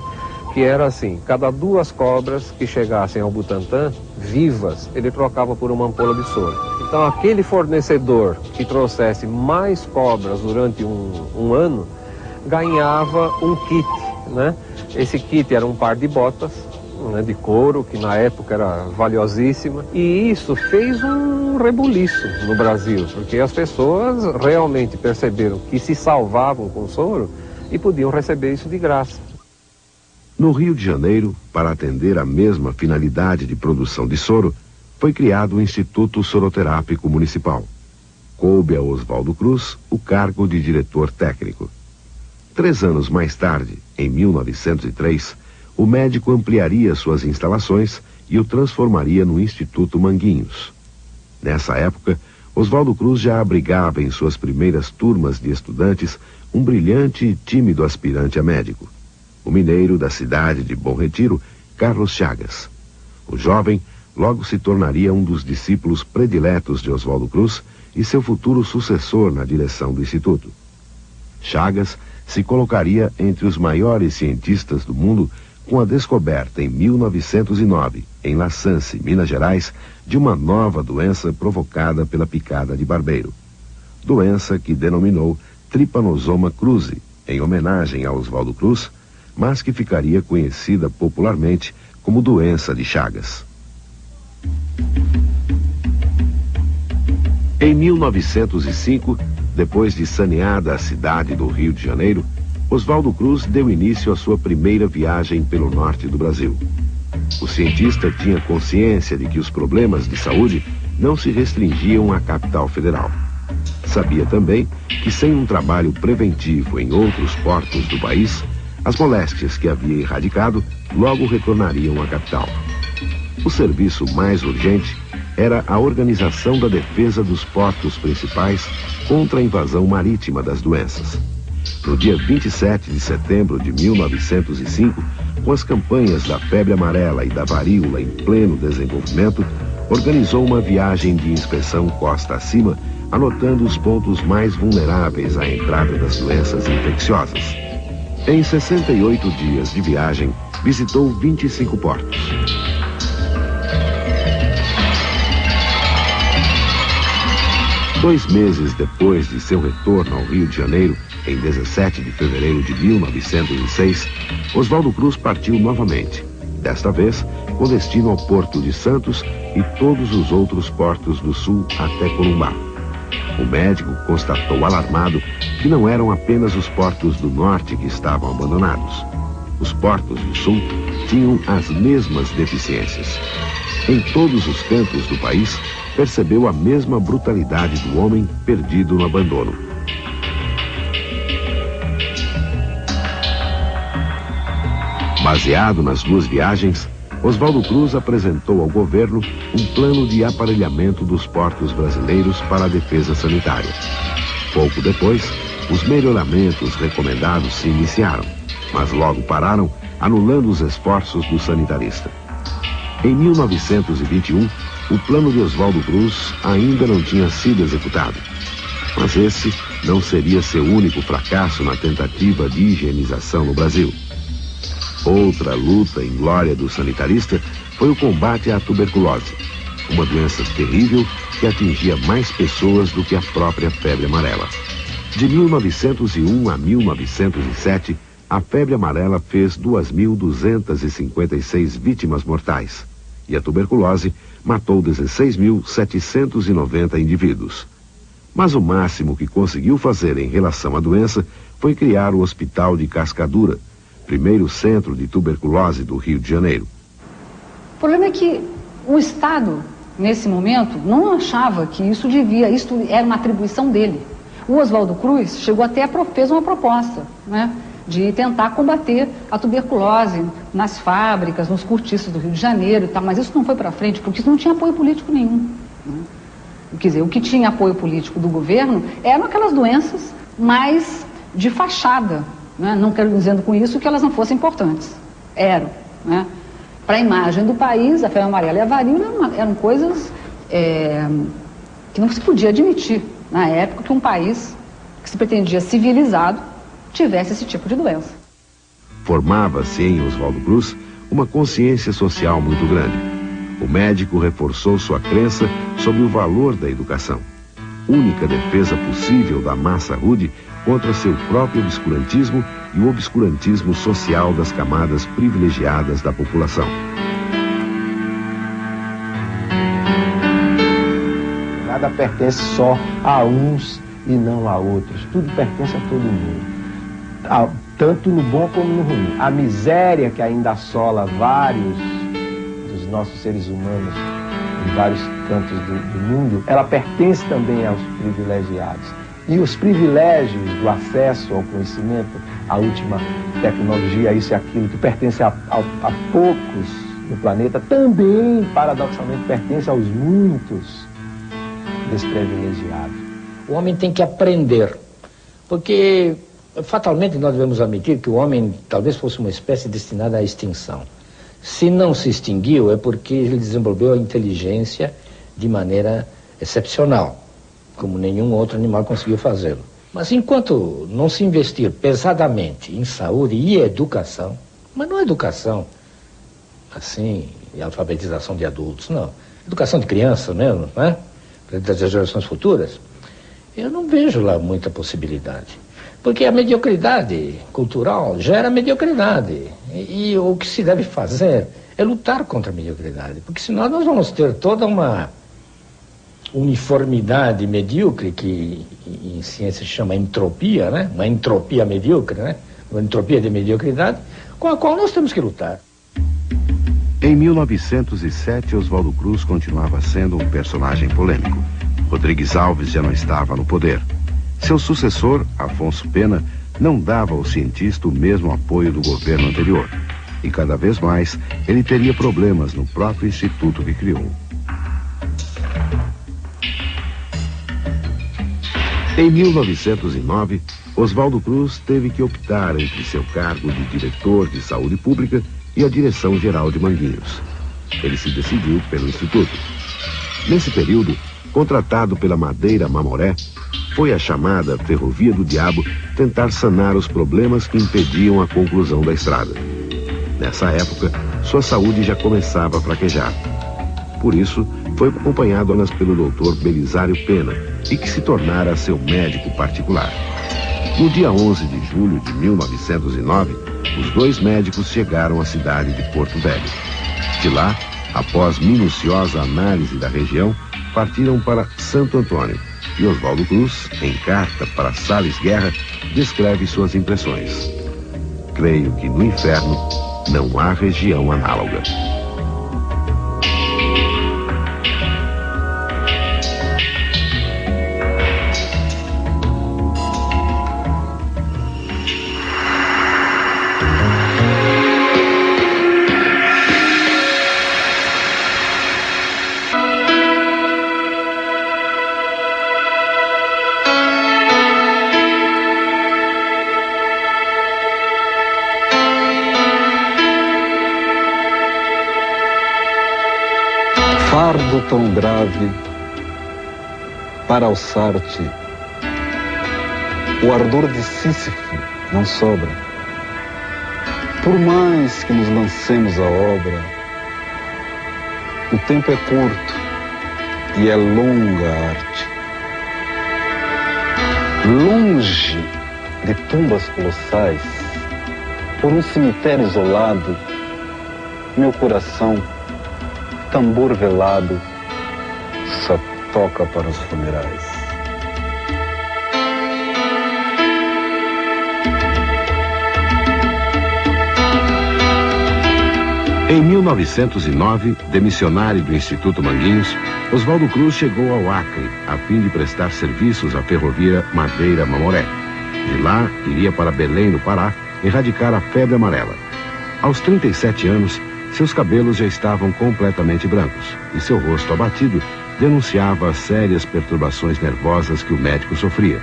que era assim: cada 2 cobras que chegassem ao Butantan, vivas, ele trocava por uma ampola de soro. Então aquele fornecedor que trouxesse mais cobras durante um ano, ganhava um kit, né? Esse kit era um par de botas, né, de couro, que na época era valiosíssima, e isso fez um rebuliço no Brasil, porque as pessoas realmente perceberam que se salvavam com soro e podiam receber isso de graça. No Rio de Janeiro, para atender a mesma finalidade de produção de soro, foi criado o Instituto Soroterápico Municipal. Coube a Oswaldo Cruz o cargo de diretor técnico. 3 anos mais tarde, em 1903, o médico ampliaria suas instalações e o transformaria no Instituto Manguinhos. Nessa época, Oswaldo Cruz já abrigava em suas primeiras turmas de estudantes um brilhante e tímido aspirante a médico, o mineiro da cidade de Bom Retiro, Carlos Chagas. O jovem logo se tornaria um dos discípulos prediletos de Oswaldo Cruz e seu futuro sucessor na direção do Instituto. Chagas se colocaria entre os maiores cientistas do mundo com a descoberta em 1909, em La Sance, Minas Gerais, de uma nova doença provocada pela picada de barbeiro. Doença que denominou Trypanosoma cruzi, em homenagem a Oswaldo Cruz, mas que ficaria conhecida popularmente como doença de Chagas. Em 1905, depois de saneada a cidade do Rio de Janeiro, Oswaldo Cruz deu início à sua primeira viagem pelo norte do Brasil. O cientista tinha consciência de que os problemas de saúde não se restringiam à capital federal. Sabia também que sem um trabalho preventivo em outros portos do país, as moléstias que havia erradicado logo retornariam à capital. O serviço mais urgente era a organização da defesa dos portos principais contra a invasão marítima das doenças. No dia 27 de setembro de 1905, com as campanhas da febre amarela e da varíola em pleno desenvolvimento, organizou uma viagem de inspeção costa acima, anotando os pontos mais vulneráveis à entrada das doenças infecciosas. Em 68 dias de viagem, visitou 25 portos. Dois meses depois de seu retorno ao Rio de Janeiro, em 17 de fevereiro de 1906, Oswaldo Cruz partiu novamente, desta vez com destino ao Porto de Santos e todos os outros portos do sul até Corumbá. O médico constatou alarmado que não eram apenas os portos do norte que estavam abandonados. Os portos do sul tinham as mesmas deficiências. Em todos os cantos do país, percebeu a mesma brutalidade do homem perdido no abandono. Baseado nas duas viagens, Oswaldo Cruz apresentou ao governo um plano de aparelhamento dos portos brasileiros para a defesa sanitária. Pouco depois, os melhoramentos recomendados se iniciaram, mas logo pararam, anulando os esforços do sanitarista. Em 1921, o plano de Oswaldo Cruz ainda não tinha sido executado. Mas esse não seria seu único fracasso na tentativa de higienização no Brasil. Outra luta em glória do sanitarista foi o combate à tuberculose, uma doença terrível que atingia mais pessoas do que a própria febre amarela. De 1901 a 1907, a febre amarela fez 2.256 vítimas mortais e a tuberculose matou 16.790 indivíduos. Mas o máximo que conseguiu fazer em relação à doença foi criar o Hospital de Cascadura, primeiro centro de tuberculose do Rio de Janeiro. O problema é que o Estado, nesse momento, não achava que isso era uma atribuição dele. O Oswaldo Cruz chegou até fez uma proposta, né, de tentar combater a tuberculose nas fábricas, nos cortiços do Rio de Janeiro e tal, mas isso não foi para frente, porque isso não tinha apoio político nenhum, né? Quer dizer, o que tinha apoio político do governo eram aquelas doenças mais de fachada, né? Não quero dizendo com isso que elas não fossem importantes. Eram, né? Para a imagem do país, a febre amarela e a varíola eram coisas que não se podia admitir na época que um país que se pretendia civilizado tivesse esse tipo de doença. Formava-se em Oswaldo Cruz uma consciência social muito grande. O médico reforçou sua crença sobre o valor da educação, única defesa possível da massa rude contra seu próprio obscurantismo e o obscurantismo social das camadas privilegiadas da população. Nada pertence só a uns e não a outros. Tudo pertence a todo mundo. Tanto no bom como no ruim. A miséria que ainda assola vários dos nossos seres humanos em vários cantos do mundo, ela pertence também aos privilegiados. E os privilégios do acesso ao conhecimento, a última tecnologia, isso e aquilo, que pertence a poucos no planeta, também, paradoxalmente, pertence aos muitos desprivilegiados. O homem tem que aprender, porque fatalmente nós devemos admitir que o homem talvez fosse uma espécie destinada à extinção. Se não se extinguiu é porque ele desenvolveu a inteligência de maneira excepcional, como nenhum outro animal conseguiu fazê-lo. Mas enquanto não se investir pesadamente em saúde e educação, mas não educação assim, e alfabetização de adultos, não. Educação de crianças mesmo, né? Das gerações futuras, eu não vejo lá muita possibilidade. Porque a mediocridade cultural gera mediocridade. E o que se deve fazer é lutar contra a mediocridade. Porque senão nós vamos ter toda uma uniformidade medíocre, que em ciência se chama entropia, né? Uma entropia medíocre, né? Uma entropia de mediocridade, com a qual nós temos que lutar. Em 1907, Oswaldo Cruz continuava sendo um personagem polêmico. Rodrigues Alves já não estava no poder. Seu sucessor, Afonso Pena, não dava ao cientista o mesmo apoio do governo anterior. E cada vez mais, ele teria problemas no próprio instituto que criou. Em 1909, Oswaldo Cruz teve que optar entre seu cargo de diretor de saúde pública e a direção-geral de Manguinhos. Ele se decidiu pelo Instituto. Nesse período, contratado pela Madeira Mamoré, foi a chamada Ferrovia do Diabo tentar sanar os problemas que impediam a conclusão da estrada. Nessa época, sua saúde já começava a fraquejar. Por isso, foi acompanhado apenas pelo Dr. Belisário Pena, e que se tornara seu médico particular. No dia 11 de julho de 1909, os dois médicos chegaram à cidade de Porto Velho. De lá, após minuciosa análise da região, partiram para Santo Antônio, e Oswaldo Cruz, em carta para Sales Guerra, descreve suas impressões. Creio que no inferno não há região análoga. Fardo tão grave para alçar-te, o ardor de Sísifo não sobra. Por mais que nos lancemos à obra, o tempo é curto e é longa a arte. Longe de tumbas colossais, por um cemitério isolado, meu coração, tambor velado, só toca para os funerais. Em 1909, demissionário do Instituto Manguinhos, Oswaldo Cruz chegou ao Acre, a fim de prestar serviços à ferrovia Madeira Mamoré. De lá, iria para Belém, no Pará, erradicar a febre amarela. Aos 37 anos, seus cabelos já estavam completamente brancos e seu rosto abatido denunciava as sérias perturbações nervosas que o médico sofria.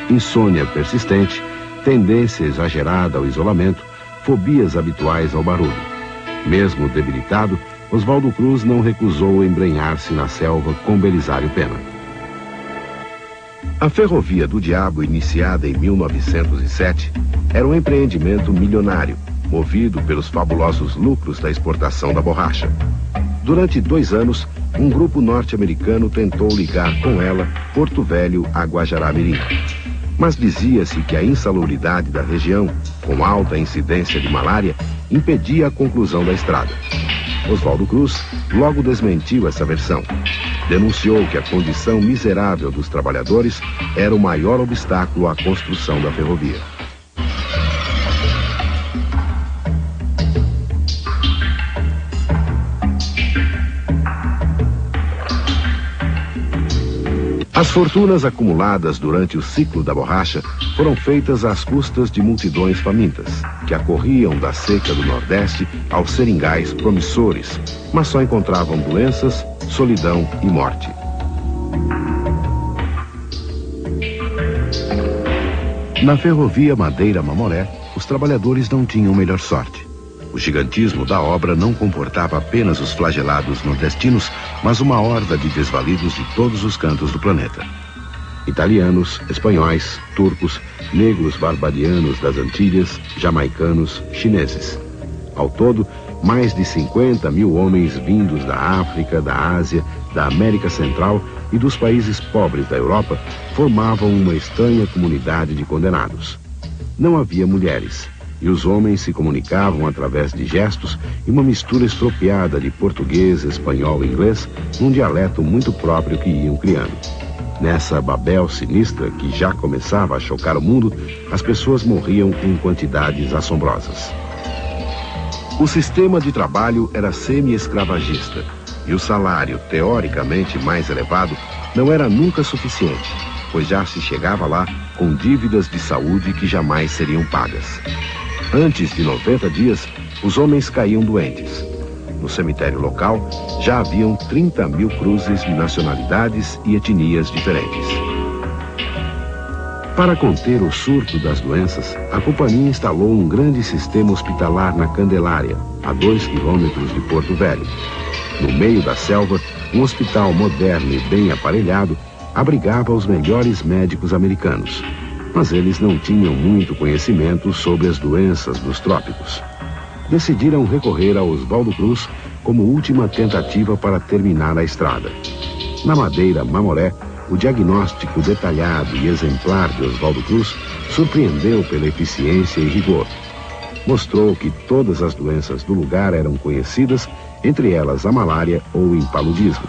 Insônia persistente, tendência exagerada ao isolamento, fobias habituais ao barulho. Mesmo debilitado, Oswaldo Cruz não recusou embrenhar-se na selva com Belisário Pena. A Ferrovia do Diabo, iniciada em 1907, era um empreendimento milionário, movido pelos fabulosos lucros da exportação da borracha. Durante 2 anos, um grupo norte-americano tentou ligar com ela Porto Velho a Guajará-Mirim. Mas dizia-se que a insalubridade da região, com alta incidência de malária, impedia a conclusão da estrada. Oswaldo Cruz logo desmentiu essa versão. Denunciou que a condição miserável dos trabalhadores era o maior obstáculo à construção da ferrovia. As fortunas acumuladas durante o ciclo da borracha foram feitas às custas de multidões famintas, que acorriam da seca do Nordeste aos seringais promissores, mas só encontravam doenças, solidão e morte. Na ferrovia Madeira Mamoré, os trabalhadores não tinham melhor sorte. O gigantismo da obra não comportava apenas os flagelados nordestinos, mas uma horda de desvalidos de todos os cantos do planeta. Italianos, espanhóis, turcos, negros barbarianos das Antilhas, jamaicanos, chineses. Ao todo, mais de 50 mil homens vindos da África, da Ásia, da América Central e dos países pobres da Europa formavam uma estranha comunidade de condenados. Não havia mulheres. E os homens se comunicavam através de gestos e uma mistura estropiada de português, espanhol e inglês, num dialeto muito próprio que iam criando. Nessa Babel sinistra, que já começava a chocar o mundo, as pessoas morriam em quantidades assombrosas. O sistema de trabalho era semi-escravagista, e o salário, teoricamente mais elevado, não era nunca suficiente, pois já se chegava lá com dívidas de saúde que jamais seriam pagas. Antes de 90 dias, os homens caíam doentes. No cemitério local, já haviam 30 mil cruzes de nacionalidades e etnias diferentes. Para conter o surto das doenças, a companhia instalou um grande sistema hospitalar na Candelária, a 2 quilômetros de Porto Velho. No meio da selva, um hospital moderno e bem aparelhado abrigava os melhores médicos americanos. Mas eles não tinham muito conhecimento sobre as doenças dos trópicos. Decidiram recorrer a Oswaldo Cruz como última tentativa para terminar a estrada. Na Madeira Mamoré, o diagnóstico detalhado e exemplar de Oswaldo Cruz surpreendeu pela eficiência e rigor. Mostrou que todas as doenças do lugar eram conhecidas, entre elas a malária ou o impaludismo.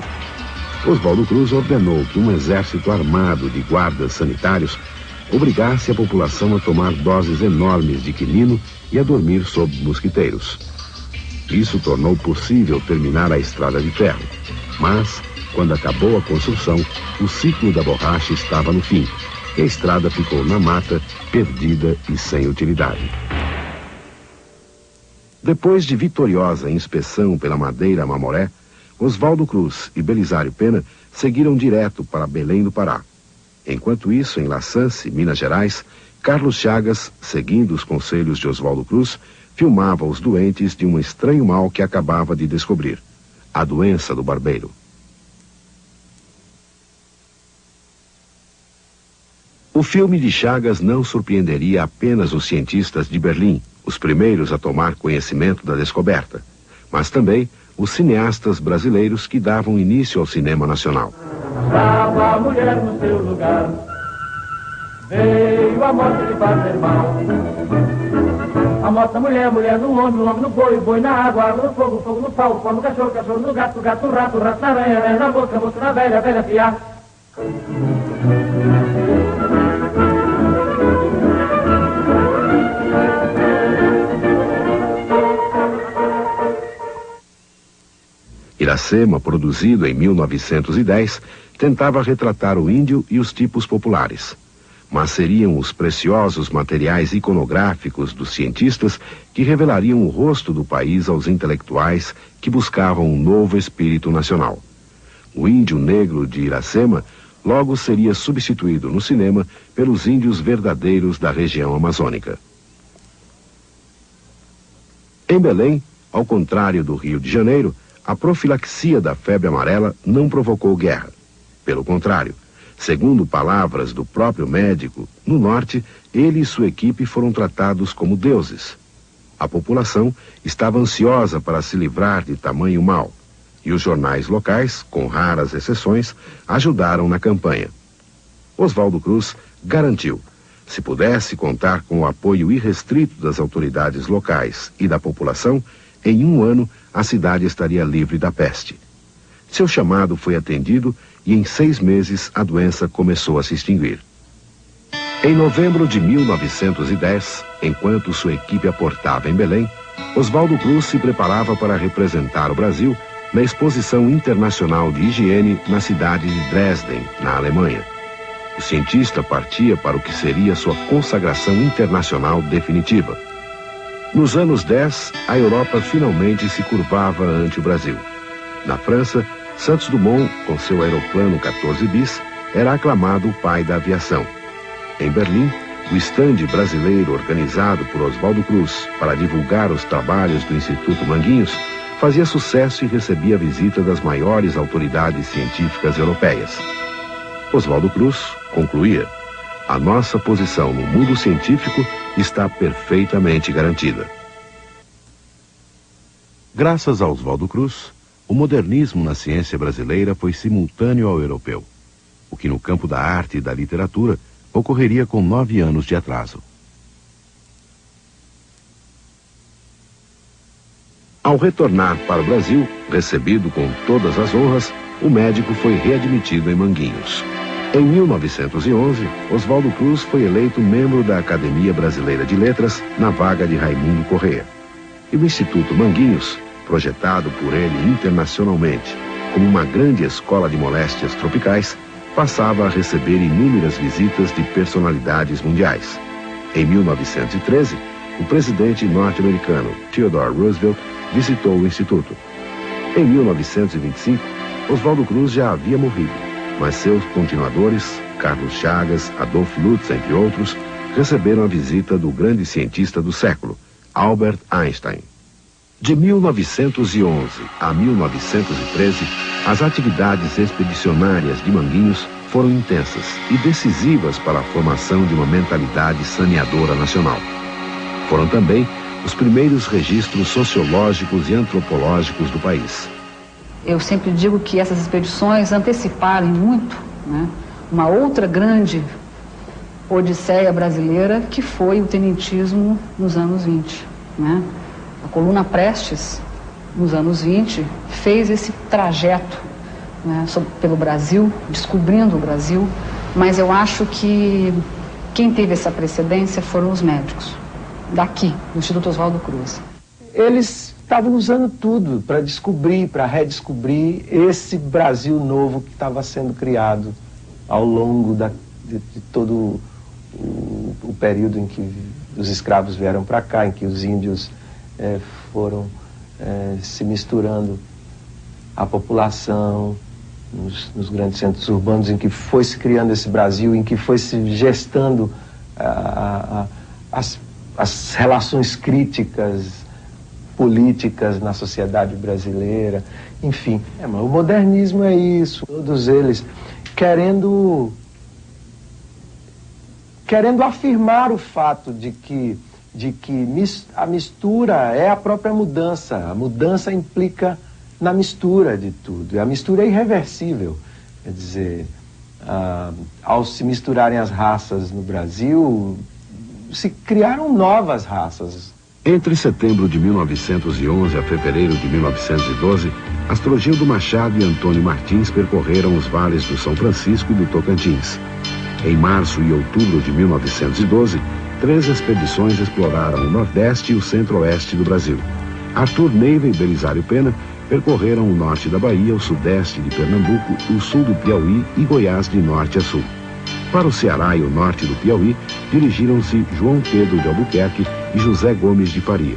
Oswaldo Cruz ordenou que um exército armado de guardas sanitários obrigasse a população a tomar doses enormes de quinino e a dormir sob mosquiteiros. Isso tornou possível terminar a estrada de ferro, mas, quando acabou a construção, o ciclo da borracha estava no fim, e a estrada ficou na mata, perdida e sem utilidade. Depois de vitoriosa inspeção pela Madeira Mamoré, Oswaldo Cruz e Belisário Pena seguiram direto para Belém do Pará. Enquanto isso, em Laçance, Minas Gerais, Carlos Chagas, seguindo os conselhos de Oswaldo Cruz, filmava os doentes de um estranho mal que acabava de descobrir: a doença do barbeiro. O filme de Chagas não surpreenderia apenas os cientistas de Berlim, os primeiros a tomar conhecimento da descoberta, mas também os cineastas brasileiros que davam início ao cinema nacional. Estava a mulher no seu lugar, veio a morte de fazer mal. A morte da mulher, mulher no homem, homem no boi, boi na água, água no fogo, fogo no pau, pau no cachorro, cachorro no gato, gato no rato, rato na aranha, aranha na mosca, mosca na velha, velha piá. Iracema, produzido em 1910, tentava retratar o índio e os tipos populares. Mas seriam os preciosos materiais iconográficos dos cientistas que revelariam o rosto do país aos intelectuais que buscavam um novo espírito nacional. O índio negro de Iracema logo seria substituído no cinema pelos índios verdadeiros da região amazônica. Em Belém, ao contrário do Rio de Janeiro, a profilaxia da febre amarela não provocou guerra. Pelo contrário, segundo palavras do próprio médico, no norte, ele e sua equipe foram tratados como deuses. A população estava ansiosa para se livrar de tamanho mal, e os jornais locais, com raras exceções, ajudaram na campanha. Oswaldo Cruz garantiu: se pudesse contar com o apoio irrestrito das autoridades locais e da população, em 1 ano a cidade estaria livre da peste. Seu chamado foi atendido e em 6 meses a doença começou a se extinguir. Em novembro de 1910, enquanto sua equipe aportava em Belém, Oswaldo Cruz se preparava para representar o Brasil na Exposição Internacional de Higiene na cidade de Dresden, na Alemanha. O cientista partia para o que seria sua consagração internacional definitiva. Nos anos 10, a Europa finalmente se curvava ante o Brasil. Na França, Santos Dumont, com seu aeroplano 14 bis, era aclamado o pai da aviação. Em Berlim, o estande brasileiro organizado por Oswaldo Cruz para divulgar os trabalhos do Instituto Manguinhos fazia sucesso e recebia a visita das maiores autoridades científicas europeias. Oswaldo Cruz concluía: a nossa posição no mundo científico está perfeitamente garantida. Graças a Oswaldo Cruz, o modernismo na ciência brasileira foi simultâneo ao europeu, o que no campo da arte e da literatura ocorreria com 9 anos de atraso. Ao retornar para o Brasil, recebido com todas as honras, o médico foi readmitido em Manguinhos. Em 1911, Oswaldo Cruz foi eleito membro da Academia Brasileira de Letras na vaga de Raimundo Corrêa. E o Instituto Manguinhos, projetado por ele internacionalmente como uma grande escola de moléstias tropicais, passava a receber inúmeras visitas de personalidades mundiais. Em 1913, o presidente norte-americano Theodore Roosevelt visitou o Instituto. Em 1925, Oswaldo Cruz já havia morrido, mas seus continuadores, Carlos Chagas, Adolf Lutz, entre outros, receberam a visita do grande cientista do século, Albert Einstein. De 1911 a 1913, as atividades expedicionárias de Manguinhos foram intensas e decisivas para a formação de uma mentalidade saneadora nacional. Foram também os primeiros registros sociológicos e antropológicos do país. Eu sempre digo que essas expedições anteciparam muito, né, uma outra grande odisseia brasileira, que foi o tenentismo nos anos 20. Né? A coluna Prestes, nos anos 20, fez esse trajeto, né, pelo Brasil, descobrindo o Brasil, mas eu acho que quem teve essa precedência foram os médicos, daqui, do Instituto Oswaldo Cruz. Eles estavam usando tudo para descobrir, para redescobrir esse Brasil novo que estava sendo criado ao longo de todo o período em que os escravos vieram para cá, em que os índios foram se misturando à população, nos grandes centros urbanos, em que foi se criando esse Brasil, em que foi se gestando as relações críticas políticas na sociedade brasileira, enfim. Mas o modernismo é isso, todos eles querendo afirmar o fato de que a mistura é a própria mudança. A mudança implica na mistura de tudo. E a mistura é irreversível. Quer dizer, ao se misturarem as raças no Brasil, se criaram novas raças. Entre setembro de 1911 a fevereiro de 1912, Astrogildo Machado e Antônio Martins percorreram os vales do São Francisco e do Tocantins. Em março e outubro de 1912, 3 expedições exploraram o Nordeste e o Centro-Oeste do Brasil. Arthur Neiva e Belisário Pena percorreram o norte da Bahia, o sudeste de Pernambuco, o sul do Piauí e Goiás de norte a sul. Para o Ceará e o norte do Piauí, dirigiram-se João Pedro de Albuquerque e José Gomes de Faria.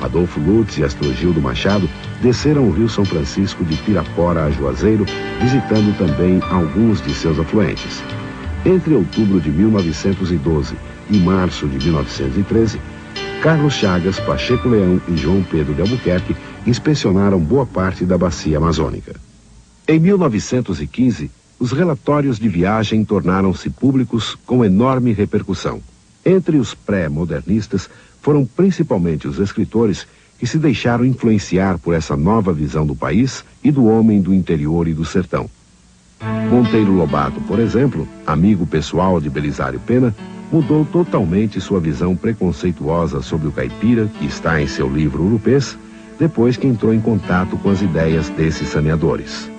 Adolfo Lutz e Astrogildo Machado desceram o rio São Francisco de Pirapora a Juazeiro, visitando também alguns de seus afluentes. Entre outubro de 1912 e março de 1913, Carlos Chagas, Pacheco Leão e João Pedro de Albuquerque inspecionaram boa parte da bacia amazônica. Em 1915, os relatórios de viagem tornaram-se públicos com enorme repercussão. Entre os pré-modernistas foram principalmente os escritores que se deixaram influenciar por essa nova visão do país e do homem do interior e do sertão. Monteiro Lobato, por exemplo, amigo pessoal de Belisário Pena, mudou totalmente sua visão preconceituosa sobre o caipira, que está em seu livro Urupês, depois que entrou em contato com as ideias desses saneadores.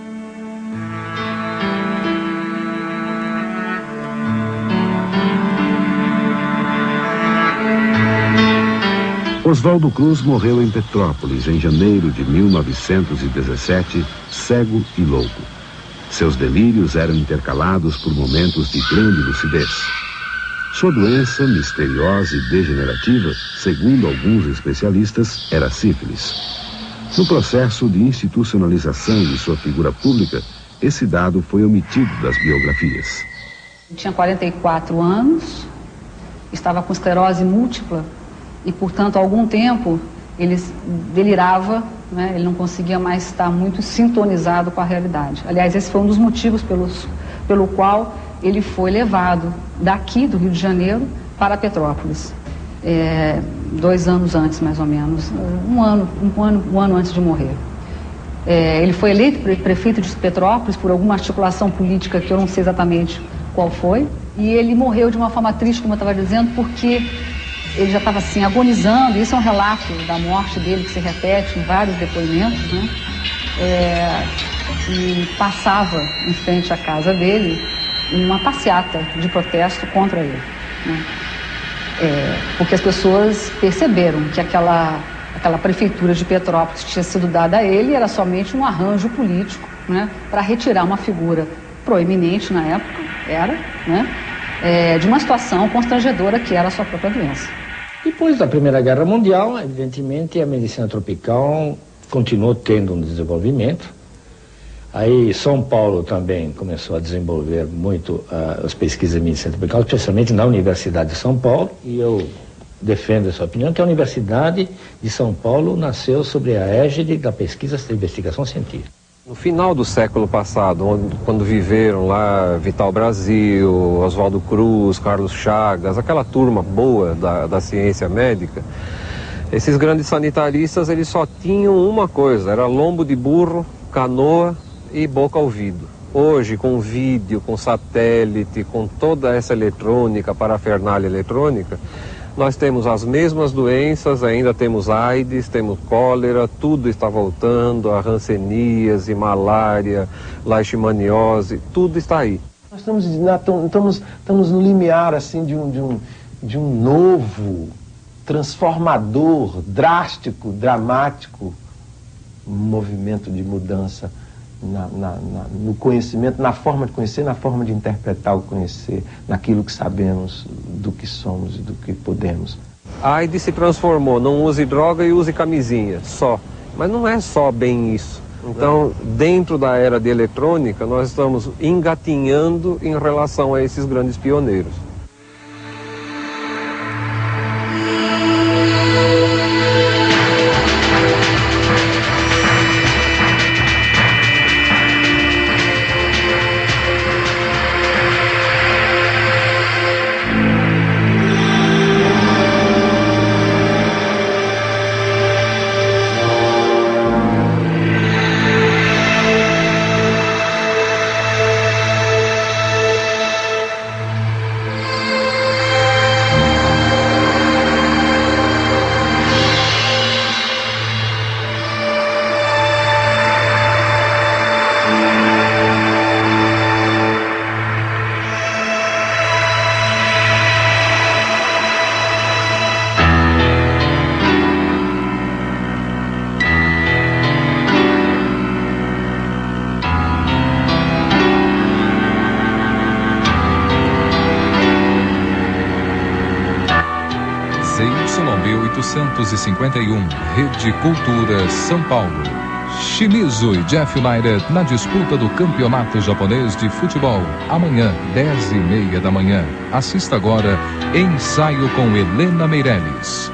Oswaldo Cruz morreu em Petrópolis em janeiro de 1917, cego e louco. Seus delírios eram intercalados por momentos de grande lucidez. Sua doença, misteriosa e degenerativa, segundo alguns especialistas, era sífilis. No processo de institucionalização de sua figura pública, esse dado foi omitido das biografias. Tinha 44 anos, estava com esclerose múltipla e, portanto, há algum tempo ele delirava, né? Ele não conseguia mais estar muito sintonizado com a realidade. Aliás, esse foi um dos motivos pelo qual ele foi levado daqui do Rio de Janeiro para Petrópolis, 2 anos antes, mais ou menos, um ano antes de morrer. Ele foi eleito prefeito de Petrópolis por alguma articulação política que eu não sei exatamente qual foi, e ele morreu de uma forma triste, como eu estava dizendo, porque ele já estava assim agonizando. Isso é um relato da morte dele que se repete em vários depoimentos, né? E passava em frente à casa dele uma passeata de protesto contra ele, né? Porque as pessoas perceberam que aquela prefeitura de Petrópolis tinha sido dada a ele, era somente um arranjo político, né, para retirar uma figura proeminente na época, de uma situação constrangedora que era a sua própria doença. Depois da Primeira Guerra Mundial, evidentemente, a medicina tropical continuou tendo um desenvolvimento. Aí São Paulo também começou a desenvolver muito as pesquisas em medicina tropical, especialmente na Universidade de São Paulo, e eu defendo essa opinião, que a Universidade de São Paulo nasceu sobre a égide da pesquisa e investigação científica. No final do século passado, quando viveram lá Vital Brasil, Oswaldo Cruz, Carlos Chagas, aquela turma boa da ciência médica, esses grandes sanitaristas, eles só tinham uma coisa, era lombo de burro, canoa e boca ao ouvido. Hoje, com vídeo, com satélite, com toda essa eletrônica, parafernália eletrônica, nós temos as mesmas doenças, ainda temos AIDS, temos cólera, tudo está voltando, a hanseníase, malária, leishmaniose, tudo está aí. Nós estamos no limiar assim, de um novo, transformador, drástico, dramático movimento de mudança no conhecimento, na forma de conhecer, na forma de interpretar o conhecer, naquilo que sabemos do que somos e do que podemos. A AIDS se transformou, não use droga e use camisinha, só. Mas não é só bem isso. Então, dentro da era de eletrônica, nós estamos engatinhando em relação a esses grandes pioneiros. ZYB 851, Rede Cultura, São Paulo. Shimizu e Jeff Lynott na disputa do Campeonato Japonês de Futebol. Amanhã, 10h30 da manhã. Assista agora Ensaio com Helena Meirelles.